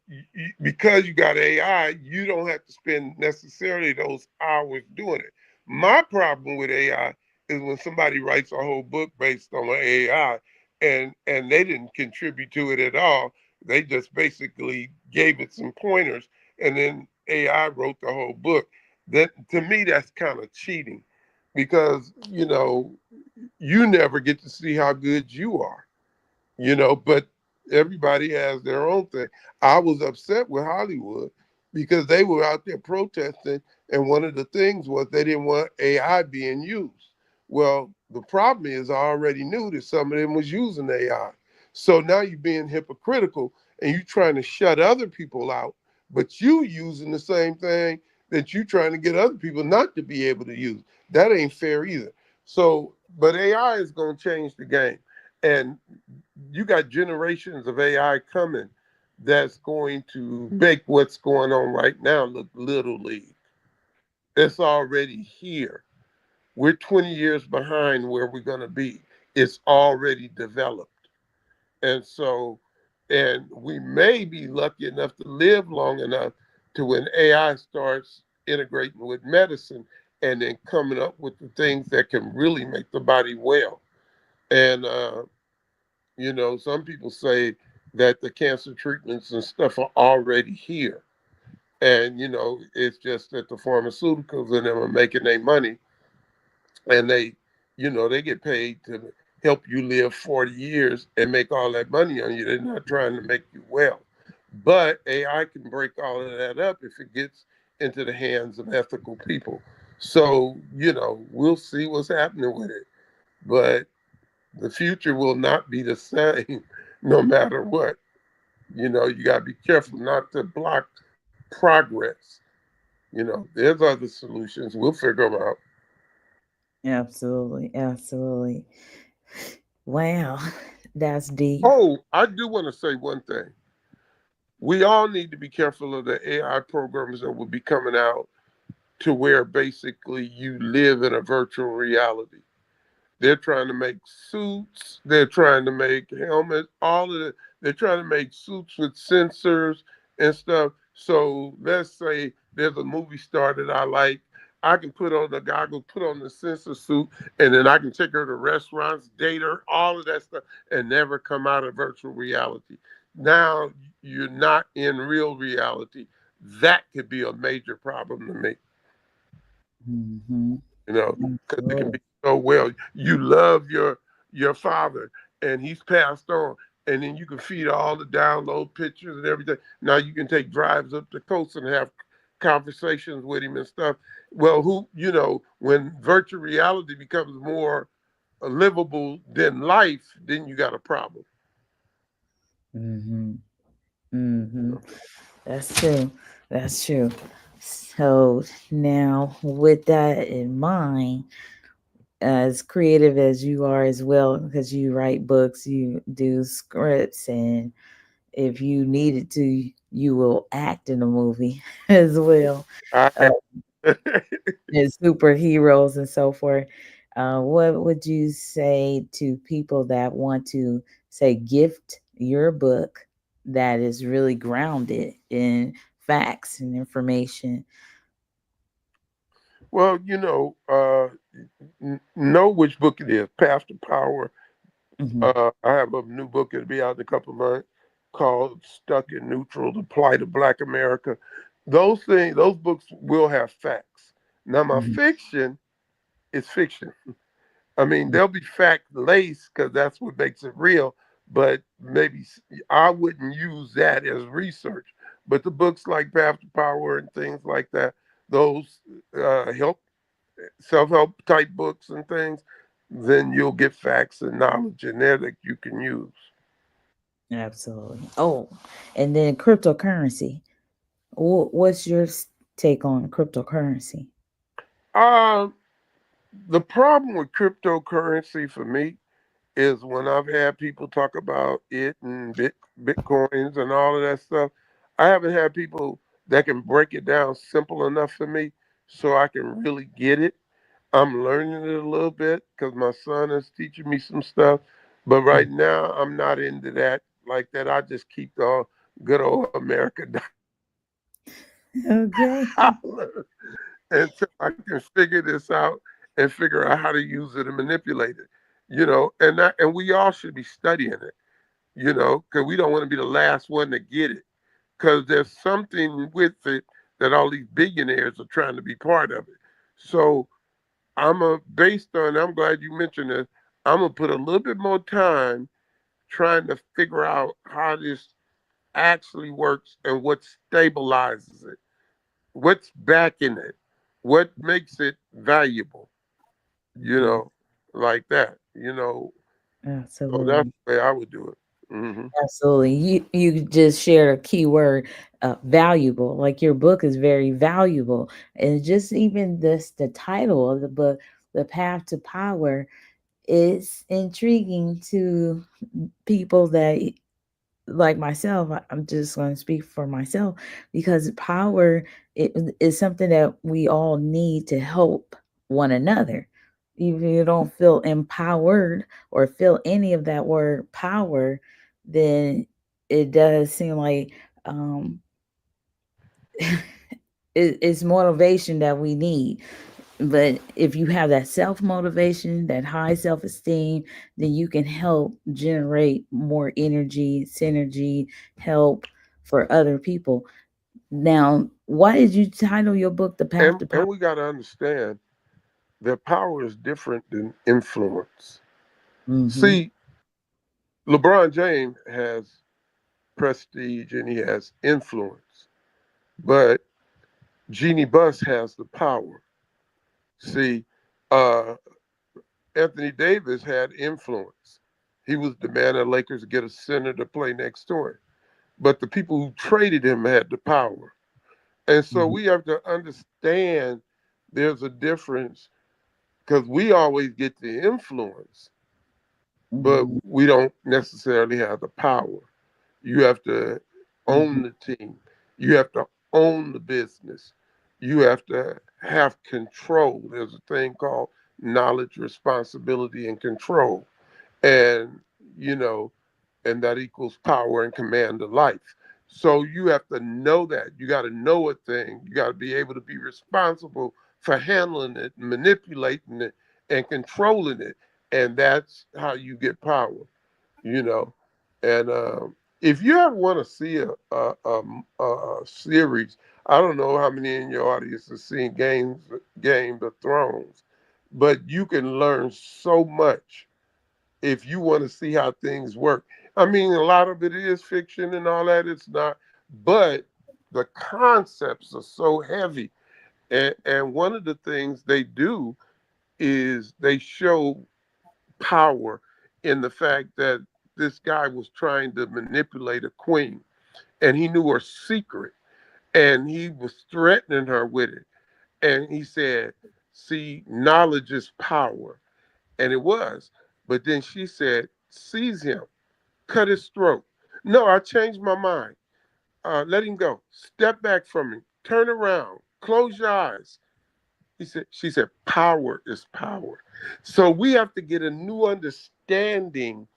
because you got AI, you don't have to spend necessarily those hours doing it. My problem with AI is when somebody writes a whole book based on an AI and they didn't contribute to it at all. They just basically gave it some pointers and then AI wrote the whole book. That to me that's kind of cheating because you never get to see how good you are, but everybody has their own thing. I was upset with Hollywood because they were out there protesting, and one of the things was they didn't want AI being used. Well, the problem is I already knew that some of them was using AI. So now you're being hypocritical and you trying to shut other people out, but you using the same thing that you trying to get other people not to be able to use. That ain't fair either. So, but AI is going to change the game. And you got generations of AI coming that's going to make what's going on right now look little league. It's already here. We're 20 years behind where we're going to be. It's already developed. And so, and we may be lucky enough to live long enough to when AI starts integrating with medicine and then coming up with the things that can really make the body well. And some people say that the cancer treatments and stuff are already here. And it's just that the pharmaceuticals in them are making their money, and they get paid to help you live 40 years and make all that money on you. They're not trying to make you well. But AI can break all of that up if it gets into the hands of ethical people. So, we'll see what's happening with it. But the future will not be the same no matter what. You got to be careful not to block progress. There's other solutions. We'll figure them out. Absolutely, absolutely. Wow, that's deep. Oh, I do want to say one thing. We all need to be careful of the AI programs that will be coming out to where basically you live in a virtual reality. They're trying to make suits. They're trying to make helmets. All of it. They're trying to make suits with sensors and stuff. So let's say there's a movie star that I like. I can put on the goggles, put on the sensor suit, and then I can take her to restaurants, date her, all of that stuff, and never come out of virtual reality. Now you're not in real reality. That could be a major problem to me. Hmm. Because it can Absolutely. be so well. You love your father, and he's passed on, and then you can feed all the download pictures and everything. Now you can take drives up the coast and have conversations with him and stuff. Well, when virtual reality becomes more livable than life, then you got a problem. Hmm. You Hmm. know? That's true. That's true. So now, with that in mind, as creative as you are as well, because you write books, you do scripts, and if you needed to, you will act in a movie as well. I Uh, have. and superheroes and so forth. What would you say to people that want to say gift your book that is really grounded in facts and information? Well, know which book it is. Path to Power. Hmm. I have a new book that'll be out in a couple of months called Stuck in Neutral: The Plight of Black America. Those books will have facts. Now, my Hmm. fiction is fiction. I mean, they'll be fact laced because that's what makes it real, but maybe I wouldn't use that as research. But the books like Path to Power and things like that, those help self help type books and things, then you'll get facts and knowledge in there that you can use. Absolutely. Oh, and then cryptocurrency. What's your take on cryptocurrency? Uh, the problem with cryptocurrency for me is when I've had people talk about it and bitcoins and all of that stuff, I haven't had people that can break it down simple enough for me so I can really get it. I'm learning it a little bit because my son is teaching me some stuff. But right now, I'm not into that like that. I just keep the good old American Okay. dollar until I can figure this out and figure out how to use it and manipulate it. And we all should be studying it. Because we don't want to be the last one to get it. Because there's something with it that all these billionaires are trying to be part of it. So based on, I'm glad you mentioned this, I'm gonna put a little bit more time trying to figure out how this actually works and what stabilizes it, what's backing it, what makes it valuable, you Mhm. know, like that, So that's Absolutely. the way I would do it. Hmm. Absolutely. You just shared a key word, valuable. Like your book is very valuable. And just even the title of the book, The Path to Power, is intriguing to people that like myself. I'm just going to speak for myself because power is something that we all need to help one another. If you don't feel empowered or feel any of that word power, then it does seem like um, it's motivation that we need. But if you have that self motivation, that high self esteem, then you can help generate more energy, synergy, help for other people. Now, why did you title your book The Path to Power? And we got to understand that power is different than influence. Mm-hmm. See, LeBron James has prestige and he has influence, but Jeannie Buss has the power. See, uh, Anthony Davis had influence. He was the man at Lakers to get a center to play next door. But the people who traded him had the power. And so Mm-hmm. we have to understand there's a difference because we always get the influence, but Mm-hmm. we don't necessarily have the power. You have to Mm-hmm. own the team. You have to own the business. You have to have control. There's a thing called knowledge, responsibility, and control. And, you know, and that equals power and command of life. So you have to know that. You got to know a thing. You got to be able to be responsible for handling it, manipulating it, and controlling it. And that's how you get power, you know. And if you ever want to see a series, I don't know how many in your audience have seen Game of Thrones, but you can learn so much if you want to see how things work. I mean, a lot of it is fiction and all that. It's not, but the concepts are so heavy. And one of the things they do is they show power in the fact that this guy was trying to manipulate a queen and he knew her secret and he was threatening her with it. And he said, see, knowledge is power. And it was. But then she said, seize him, cut his throat. No, I changed my mind. Let him go. Step back from him. Turn around. Close your eyes. She said, power is power. So we have to get a new understanding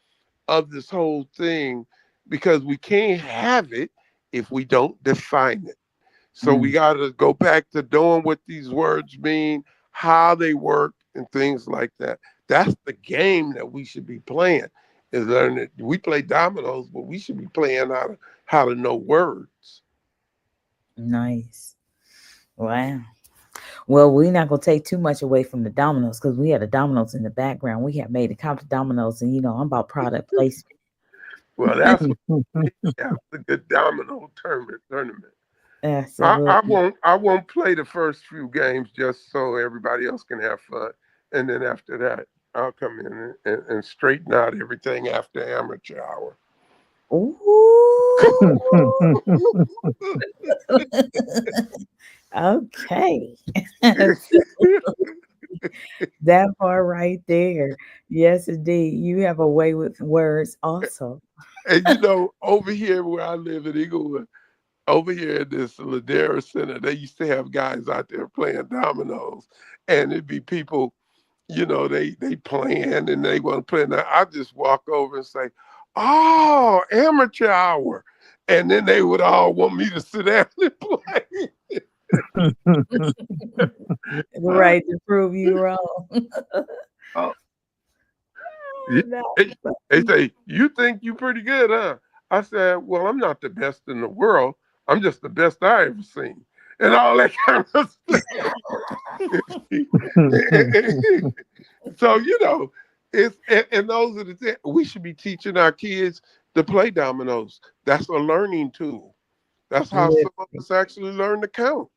of this whole thing because we can't have it if we don't define it. So we got to go back to knowing what these words mean, how they work, and things like that. That's the game that we should be playing. Is learning. We play dominoes, but we should be playing how to know words. Nice. Wow. Well, we're not gonna take too much away from the dominoes because we had the dominoes in the background. We have made the Compton dominoes, and I'm about product placement. Well, that's what that's a good domino tournament. I Absolutely. won't I won't play the first few games just so everybody else can have fun, and then after that I'll come in and straighten out everything after amateur hour. Ooh. Okay. That part right there. Yes, indeed. You have a way with words also. And over here where I live in Inglewood, over here in this Ladera Center, they used to have guys out there playing dominoes, and it'd be people, they playing and they want to play. And I just walk over and say, "Oh, amateur hour," and then they would all want me to sit down and play. Right, to prove you wrong. Oh, yeah. No. They say, "You think you pretty good, huh?" I said, "Well, I'm not the best in the world. I'm just the best I ever seen." And all that kind of stuff. So and those are the things we should be teaching our kids to play dominoes. That's a learning tool. That's how some of us actually learn to count.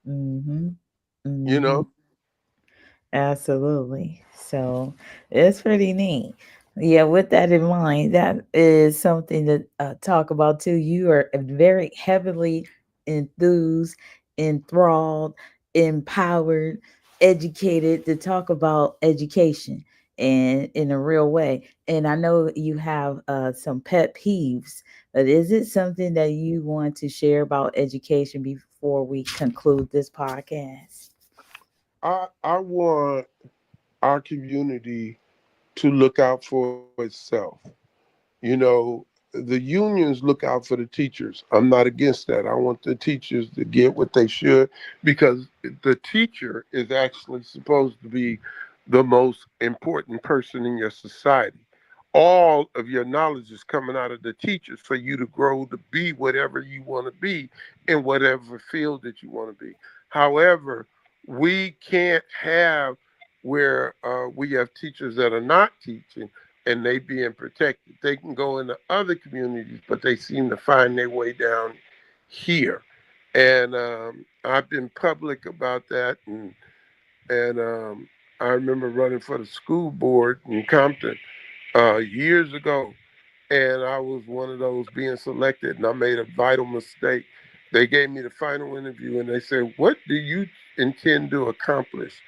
Mm-hmm. You Mm-hmm. know, Absolutely. So it's pretty neat. Yeah, with that in mind, that is something to talk about too. You are very heavily enthused, enthralled, empowered, educated to talk about education and in a real way. And I know you have some pet peeves, but is it something that you want to share about education before we conclude this podcast? I want our community to look out for itself. You know, the unions look out for the teachers. I'm not against that. I want the teachers to get what they should, because the teacher is actually supposed to be the most important person in your society. All of your knowledge is coming out of the teachers for you to grow to be whatever you want to be in whatever field that you want to be. However, we can't have where we have teachers that are not teaching and they being protected. They can go into other communities, but they seem to find their way down here. And I've been public about that, and I remember running for the school board in Compton years ago, and I was one of those being selected, and I made a vital mistake. They gave me the final interview, and they said, "What do you intend to accomplish?"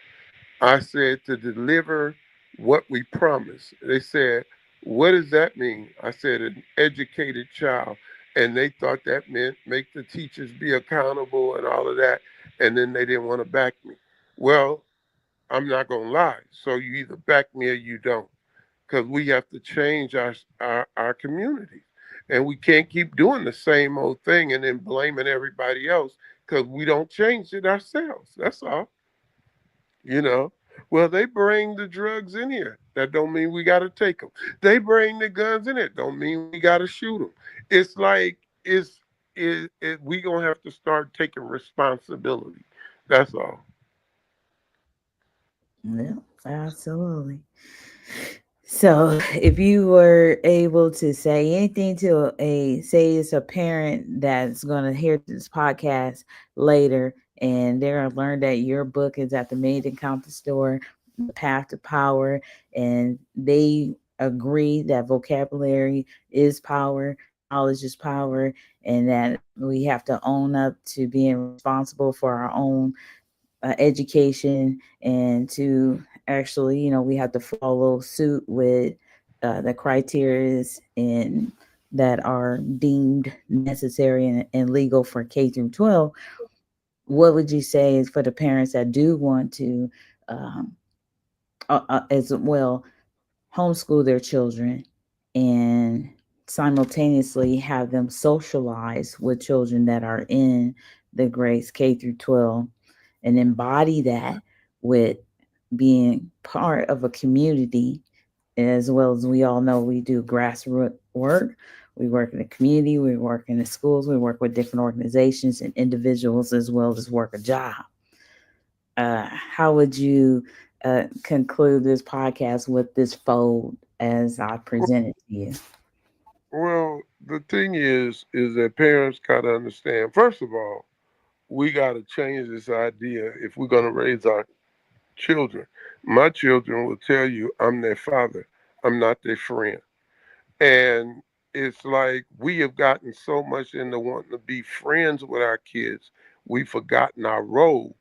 I said, "To deliver what we promised." They said, "What does that mean?" I said, "An educated child." And they thought that meant make the teachers be accountable and all of that. And then they didn't want to back me. Well, I'm not going to lie. So you either back me or you don't, because we have to change our communities. And we can't keep doing the same old thing and then blaming everybody else because we don't change it ourselves. That's all. You know, well, they bring the drugs in here. That don't mean we got to take them. They bring the guns in it. Don't mean we got to shoot them. It's like we gonna have to start taking responsibility. That's all. Yeah, absolutely. So, if you were able to say anything to say it's a parent that's going to hear this podcast later and they're going to learn that your book is at the Made in Compton Store, The Path to Power, and they agree that vocabulary is power, knowledge is power, and that we have to own up to being responsible for our own education and to actually, we have to follow suit with the criterias and that are deemed necessary and legal for K through 12. What would you say is for the parents that do want to, um, as well, homeschool their children and simultaneously have them socialize with children that are in the grades K through 12 and embody that with being part of a community, as well as we all know we do grassroots work. We work in the community, we work in the schools, we work with different organizations and individuals, as well as work a job. How would you conclude this podcast with this fold as I presented to you? Well, the thing is that parents got to understand. First of all, we got to change this idea if we're going to raise our children. My children will tell you I'm their father. I'm not their friend. And it's like we have gotten so much into wanting to be friends with our kids, we've forgotten our role.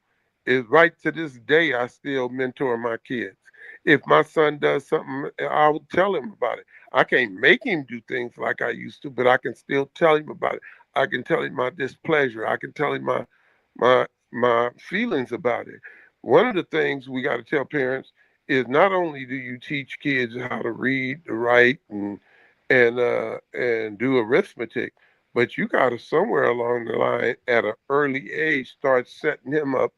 Is right to this day, I still mentor my kids. If my son does something, I'll tell him about it. I can't make him do things like I used to, but I can still tell him about it. I can tell him my displeasure. I can tell him my feelings about it. One of the things we got to tell parents is not only do you teach kids how to read, to write, and do arithmetic, but you got to somewhere along the line at an early age start setting him up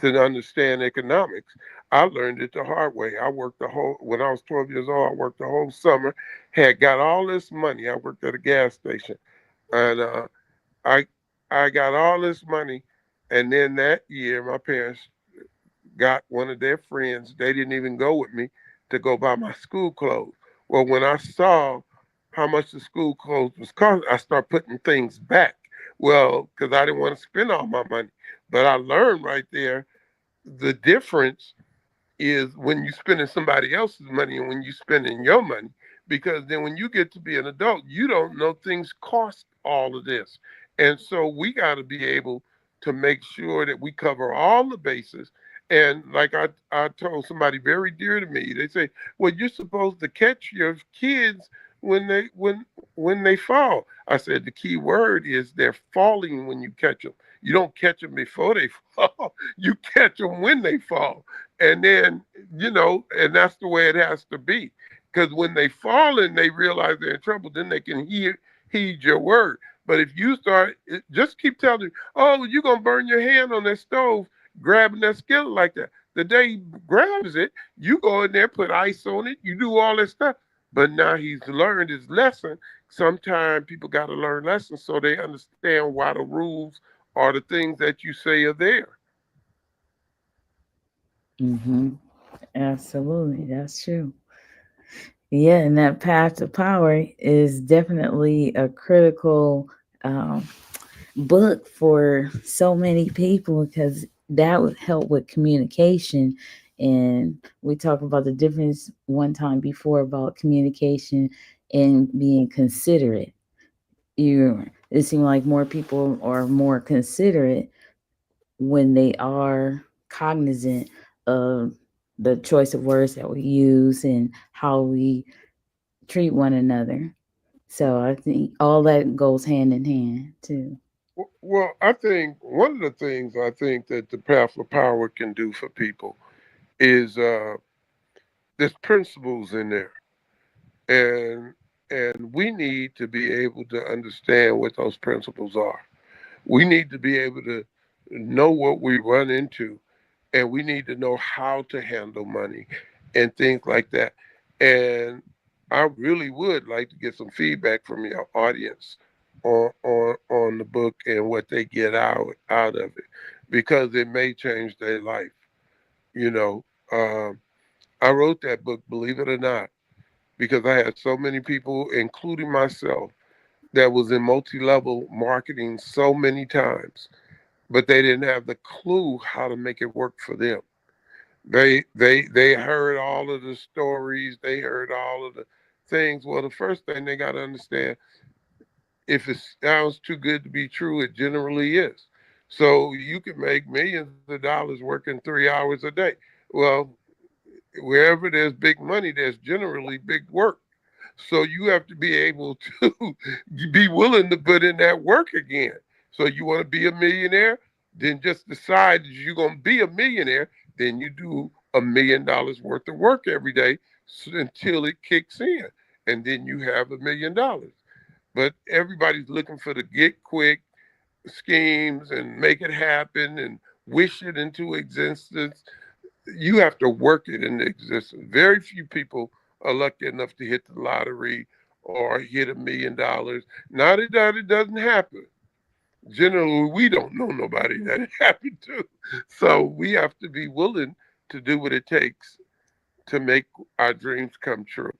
to understand economics. I learned it the hard way. I worked the whole when I was 12 years old. I worked the whole summer. Had got all this money. I worked at a gas station, and I I got all this money, and then that year my parents got one of their friends. They didn't even go with me to go buy my school clothes. Well, when I saw how much the school clothes was costing, I started putting things back. Well, because I didn't want to spend all my money. But I learned right there the difference is when you spending somebody else's money and when you spending your money. Because then when you get to be an adult, you don't know things cost all of this. And so we got to be able to make sure that we cover all the bases. And like I told somebody very dear to me, they say, well, you're supposed to catch your kids when they fall. I said the key word is they're falling when you catch them. You don't catch them before they fall. You catch them when they fall. And then, and that's the way it has to be. Because when they fall and they realize they're in trouble, then they can heed your word. But if you start, just keep telling them, oh, you're going to burn your hand on that stove, grabbing that skillet like that. The day he grabs it, you go in there, put ice on it, you do all that stuff. But now he's learned his lesson. Sometimes people got to learn lessons so they understand why the rules are the things that you say are there. Mm-hmm. Absolutely, that's true. Yeah, and that path to power is definitely a critical um, book for so many people because that would help with communication. And we talked about the difference one time before about communication and being considerate. It seems like more people are more considerate when they are cognizant of the choice of words that we use and how we treat one another. So I think all that goes hand in hand too. Well, I think one of the things I think that the path of power can do for people is there's principles in there, and we need to be able to understand what those principles are. We need to be able to know what we run into, and we need to know how to handle money and things like that. And I really would like to get some feedback from your audience on the book and what they get out of it, because it may change their life. You know, um, I wrote that book, believe it or not, because I had so many people, including myself, that was in multi-level marketing so many times, but they didn't have the clue how to make it work for them. They heard all of the stories, they heard all of the things. Well, the first thing they got to understand, if it sounds too good to be true, it generally is. So you can make millions of dollars working 3 hours a day. Well, wherever there's big money, there's generally big work. So you have to be able to be willing to put in that work again. So you want to be a millionaire, then just decide that you're going to be a millionaire. Then you do $1 million worth of work every day until it kicks in, and then you have $1 million. But everybody's looking for the get quick schemes and make it happen and wish it into existence. You have to work it into existence. Very few people are lucky enough to hit the lottery or hit $1 million. Not that it doesn't happen. Generally, we don't know nobody that it happened to. So we have to be willing to do what it takes to make our dreams come true.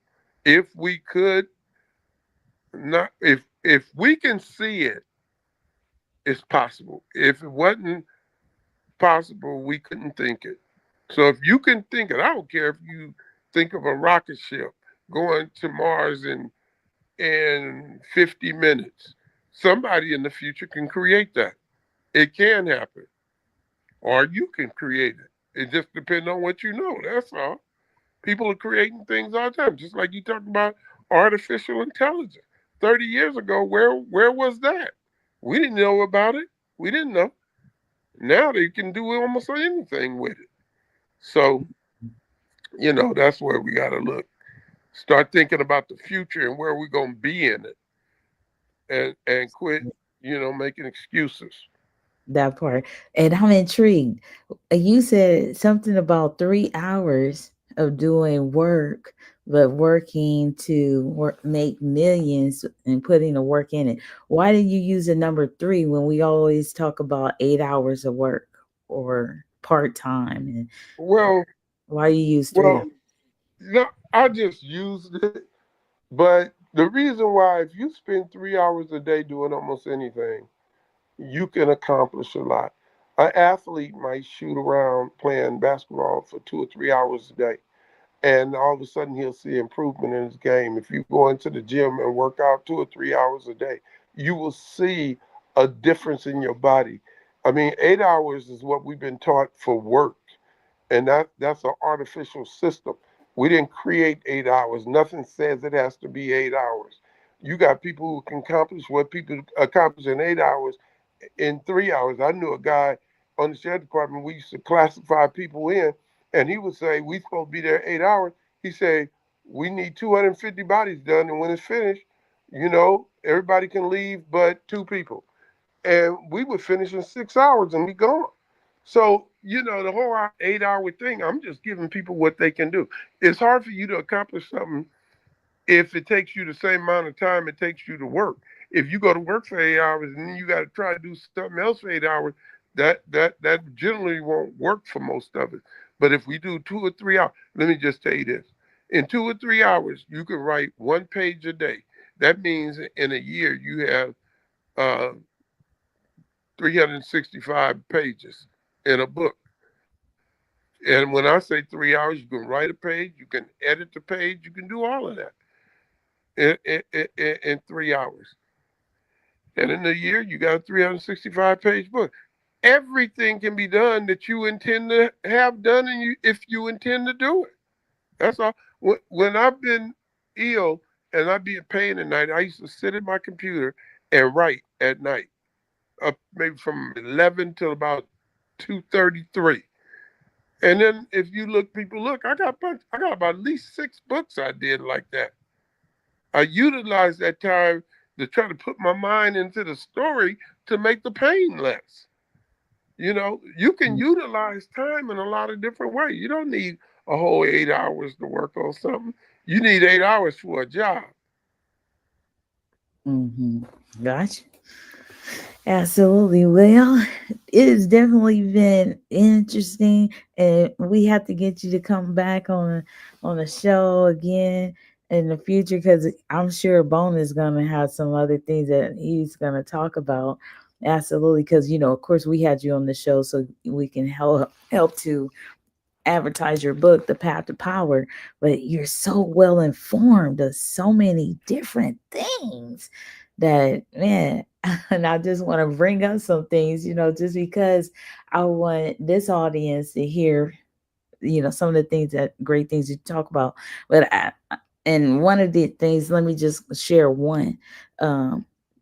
If we could not, if we can see it, it's possible. If it wasn't possible, we couldn't think it. So if you can think it, I don't care if you think of a rocket ship going to Mars in 50 minutes. Somebody in the future can create that. It can happen. Or you can create it. It just depends on what you know. That's all. People are creating things all the time, just like you talked about artificial intelligence. 30 years ago, where was that? We didn't know about it. We didn't know. Now they can do almost anything with it. So, that's where we got to look. Start thinking about the future and where we're going to be in it, and quit, making excuses. That part. And I'm intrigued. You said something about 3 hours of doing work, but working to make millions and putting the work in it. Why did you use the number three when we always talk about 8 hours of work or part time? And Well, why you use three? well, I just used it, but the reason why, if you spend 3 hours a day doing almost anything, you can accomplish a lot. An athlete might shoot around playing basketball for 2 or 3 hours a day, and all of a sudden he'll see improvement in his game. If you go into the gym and work out 2 or 3 hours a day, you will see a difference in your body. I mean, 8 hours is what we've been taught for work, and that's an artificial system. We didn't create 8 hours. Nothing says it has to be 8 hours. You got people who can accomplish what people accomplish in 8 hours in 3 hours. I knew a guy on the sheriff department. We used to classify people in, and he would say, "We supposed to be there 8 hours." He said, we need 250 bodies done, and when it's finished, everybody can leave but two people. And we would finish in 6 hours and be gone. So, the whole 8 hour thing, I'm just giving people what they can do. It's hard for you to accomplish something if it takes you the same amount of time it takes you to work. If you go to work for 8 hours and then you got to try to do something else for 8 hours, that generally won't work for most of us. But if we do 2 or 3 hours, let me just tell you this: in 2 or 3 hours, you can write one page a day. That means in a year you have uh, 365 pages in a book. And when I say 3 hours, you can write a page, you can edit the page, you can do all of that in 3 hours. And in a year, you got a 365-page book. Everything can be done that you intend to have done, and if you intend to do it. That's all. When I've been ill and I'd be in pain at night, I used to sit at my computer and write at night, up maybe from 11 till about 2:33. And then if you look, people look, I got about at least 6 books I did like that. I utilized that time to try to put my mind into the story to make the pain less. You can utilize time in a lot of different ways. You don't need a whole 8 hours to work on something. You need 8 hours for a job. Mm-hmm. Gotcha. Absolutely. Well, it has definitely been interesting, and we have to get you to come back on the show again in the future because I'm sure Bone is going to have some other things that he's going to talk about. Absolutely, because of course, we had you on the show so we can help to advertise your book, The Path to Power. But you're so well informed of so many different things that, man, and I just want to bring up some things, just because I want this audience to hear, some of the things that great things you talk about. But and one of the things, let me just share one.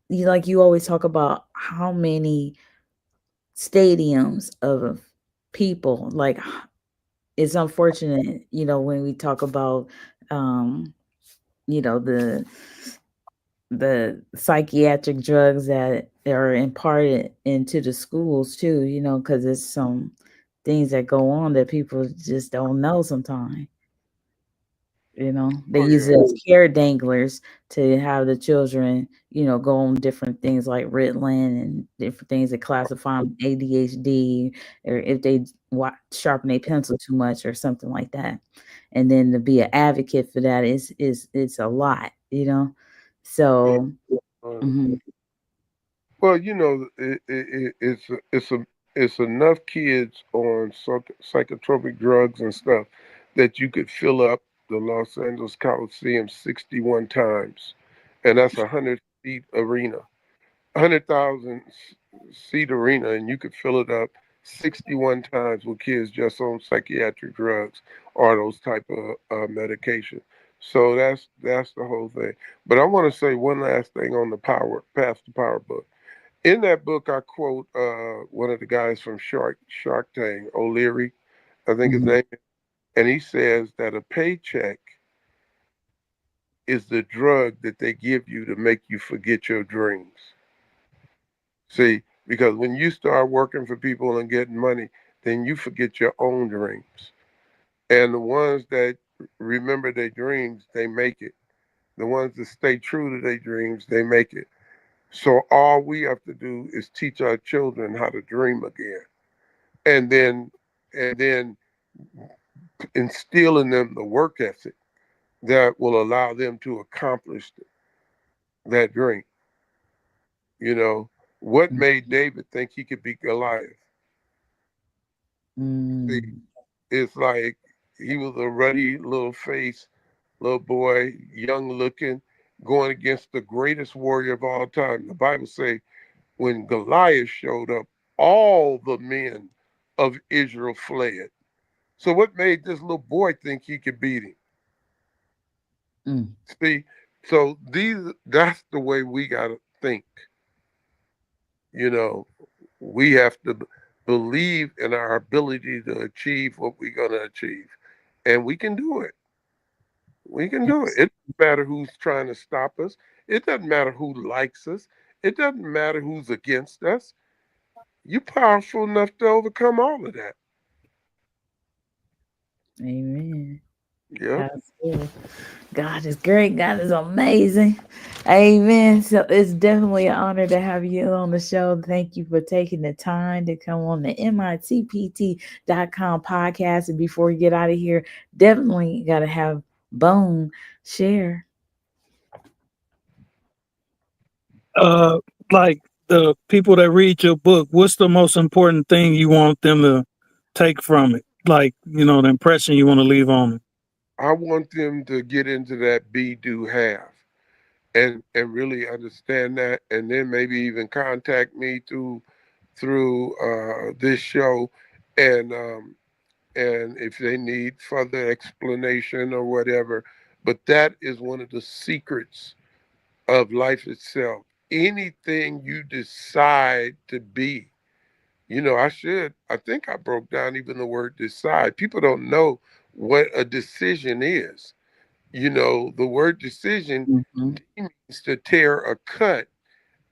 You always talk about how many stadiums of people, like, it's unfortunate, when we talk about um, the psychiatric drugs that are imparted into the schools too, because it's some things that go on that people just don't know sometimes. They Oh use yeah. it as care danglers to have the children, go on different things like Ritalin and different things that classify them ADHD, or if they sharpen a pencil too much or something like that. And then to be an advocate for that is it's a lot. Yeah. So, Uh, mhm, well, it's enough kids on psychotropic drugs and stuff that you could fill up the Los Angeles Coliseum 61 times, and that's 100 seat arena. 100,000 seat arena, and you could fill it up 61 times with kids just on psychiatric drugs or those type of medication. So that's the whole thing. But I want to say one last thing on the Path to Power book. In that book, I quote one of the guys from Shark Tank, O'Leary, I think his mhm, name, and he says that a paycheck is the drug that they give you to make you forget your dreams. See, because when you start working for people and getting money, then you forget your own dreams. And the ones that remember their dreams, they make it. The ones that stay true to their dreams, they make it. So all we have to do is teach our children how to dream again. And then instill in them the work ethic that will allow them to accomplish that dream. You know, what made David think he could beat Goliath? See, mm, it's like he was a ruddy little face, little boy, young looking, going against the greatest warrior of all time. The Bible say when Goliath showed up, all the men of Israel fled. So what made this little boy think he could beat him? mm, See, so that's the way we gotta think. You know, we have to believe in our ability to achieve what we're gonna achieve. And we can do it. We can do it. It doesn't matter who's trying to stop us. It doesn't matter who likes us. It doesn't matter who's against us. You're powerful enough to overcome all of that. Amen. Yep. Absolutely. God is great. God is amazing. Amen. So it's definitely an honor to have you on the show. Thank you for taking the time to come on the mitpt.com podcast. And before we get out of here, definitely got to have Bone share. Uh, like the people that read your book, what's the most important thing you want them to take from it? Like, the impression you want to leave on them. I want them to get into that be, do, have, and really understand that, and then maybe even contact me through this show, and if they need further explanation or whatever. But that is one of the secrets of life itself. Anything you decide to be, I think I broke down even the word decide. People don't know what a decision is. The word decision Mhm. means to tear a cut,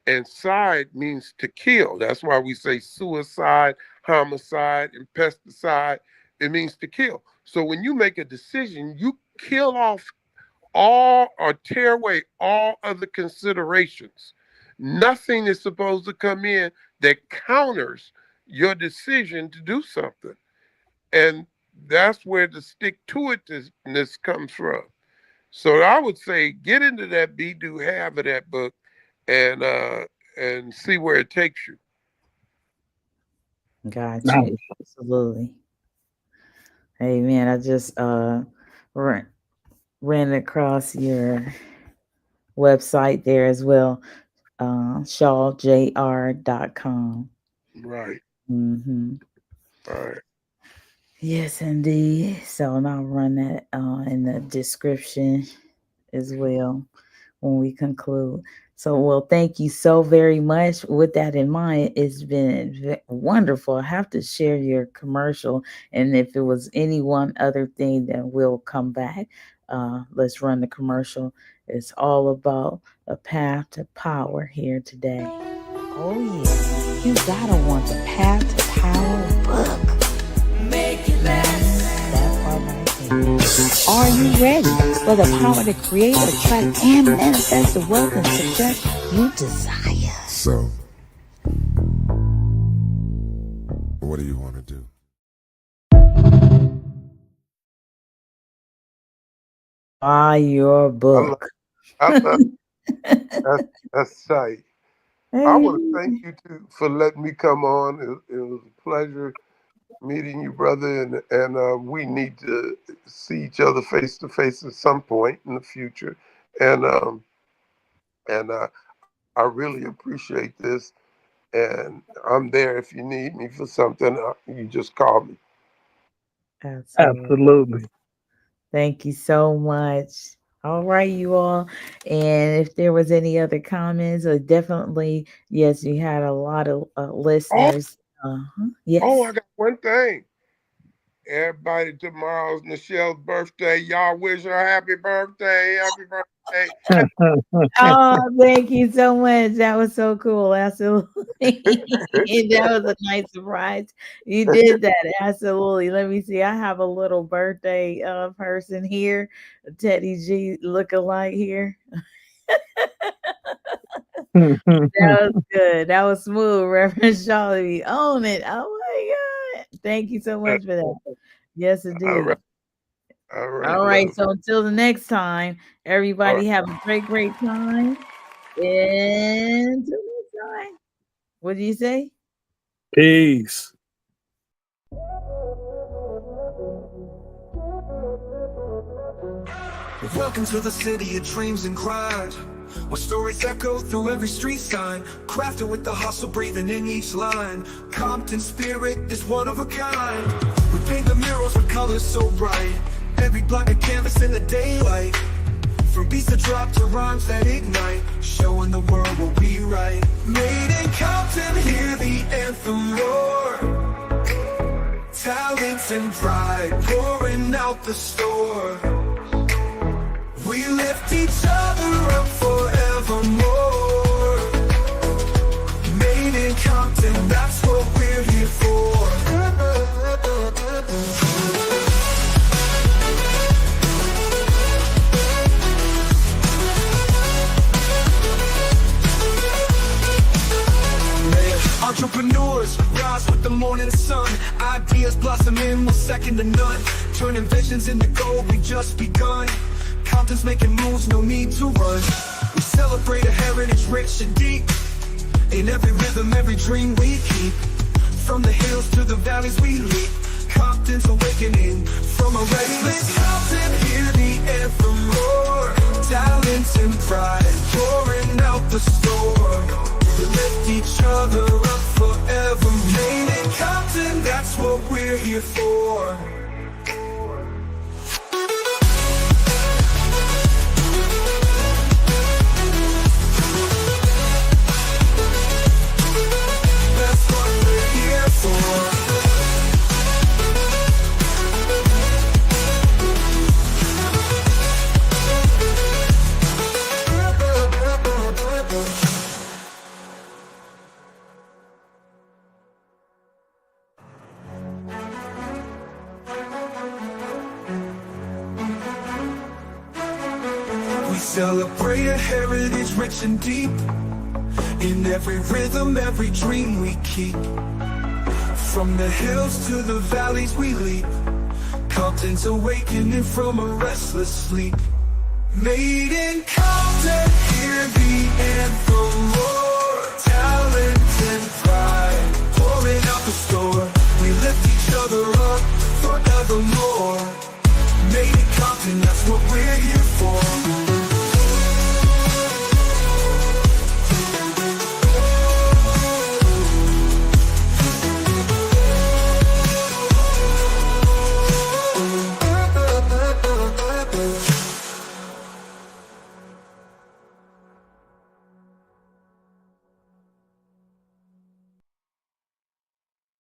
and side means to kill. That's why we say suicide, homicide, and pesticide. It means to kill. So when you make a decision, you kill off all or tear away all other considerations. Nothing is supposed to come in that counters your decision to do something. And that's where the stick to itness comes from. So I would say get into that be do have of that book, and see where it takes you. Got you. Nice. Absolutely. Amen. I just ran, ran across your website there as well. ShawJR.com. Right. Mm-hmm. Right. Yes, indeed. So, and I'll run that in the description as well when we conclude. So, well, thank you so very much. With that in mind, it's been wonderful. I have to share your commercial, and if it was any one other thing, then we'll come back. Let's run the commercial. It's all about a path to power here today. Oh yeah, you gotta want the path to power book. That part right there. Are you ready for the power to create, attract, and manifest the wealth and success you desire? So, what do you want to do? Buy your I love, book. I love that's tight. I Hey, want to thank you too for letting me come on. It was a pleasure meeting you, brother, and we need to see each other face to face at some point in the future. And um, and I really appreciate this. And I'm there if you need me for something. You just call me. absolutely. Absolutely. Thank you so much. All right, you all. And if there was any other comments, or definitely, yes, you had a lot of Oh, listeners. oh, Yes. I got one thing. Everybody, tomorrow's Michelle's birthday. Y'all wish her happy birthday. Happy birthday. Oh, thank you so much. That was so cool. Absolutely. That was a nice surprise. You did that. Absolutely. Let me see. I have a little birthday person here, Teddy G look-alike here. That was good. That was smooth, Reverend Charlie. Own it. Oh my God. Thank you so much for that. Yes, All right. indeed. All right, All right. love. So until the next time, All right. everybody have a great, great time. And until next time. What do you say? Peace. Welcome to the city of dreams and grind, where stories echo through every street sign, crafted with the hustle breathing in each line. Compton spirit is one of a kind. We paint the murals with colors so bright, every block a canvas in the daylight. From beats that drop to rhymes that ignite, showing the world what we write. Made in Compton, hear the anthem roar. Talents and pride pouring out the store. We lift each other up forevermore. Made in Compton, that's what we're here for. Entrepreneurs rise with the morning sun. Ideas blossoming with second to none. Turning visions into gold, we just begun. Compton's making moves, no need to run. We celebrate a heritage rich and deep. In every rhythm, every dream we keep. From the hills to the valleys we leap. Compton's awakening from a restless Compton. Hear the anthem roar. Talent and pride pouring out the store. We lift each other up forever. Made in Compton, that's what we're here for. That's what we're here for. We celebrate a heritage rich and deep. In every rhythm, every dream we keep. From the hills to the valleys we leap. Compton's awakening from a restless sleep. Made in Compton, hear the anthem roar. Talent and pride pouring out the store. We lift each other up forevermore. Made in Compton, that's what we're here for.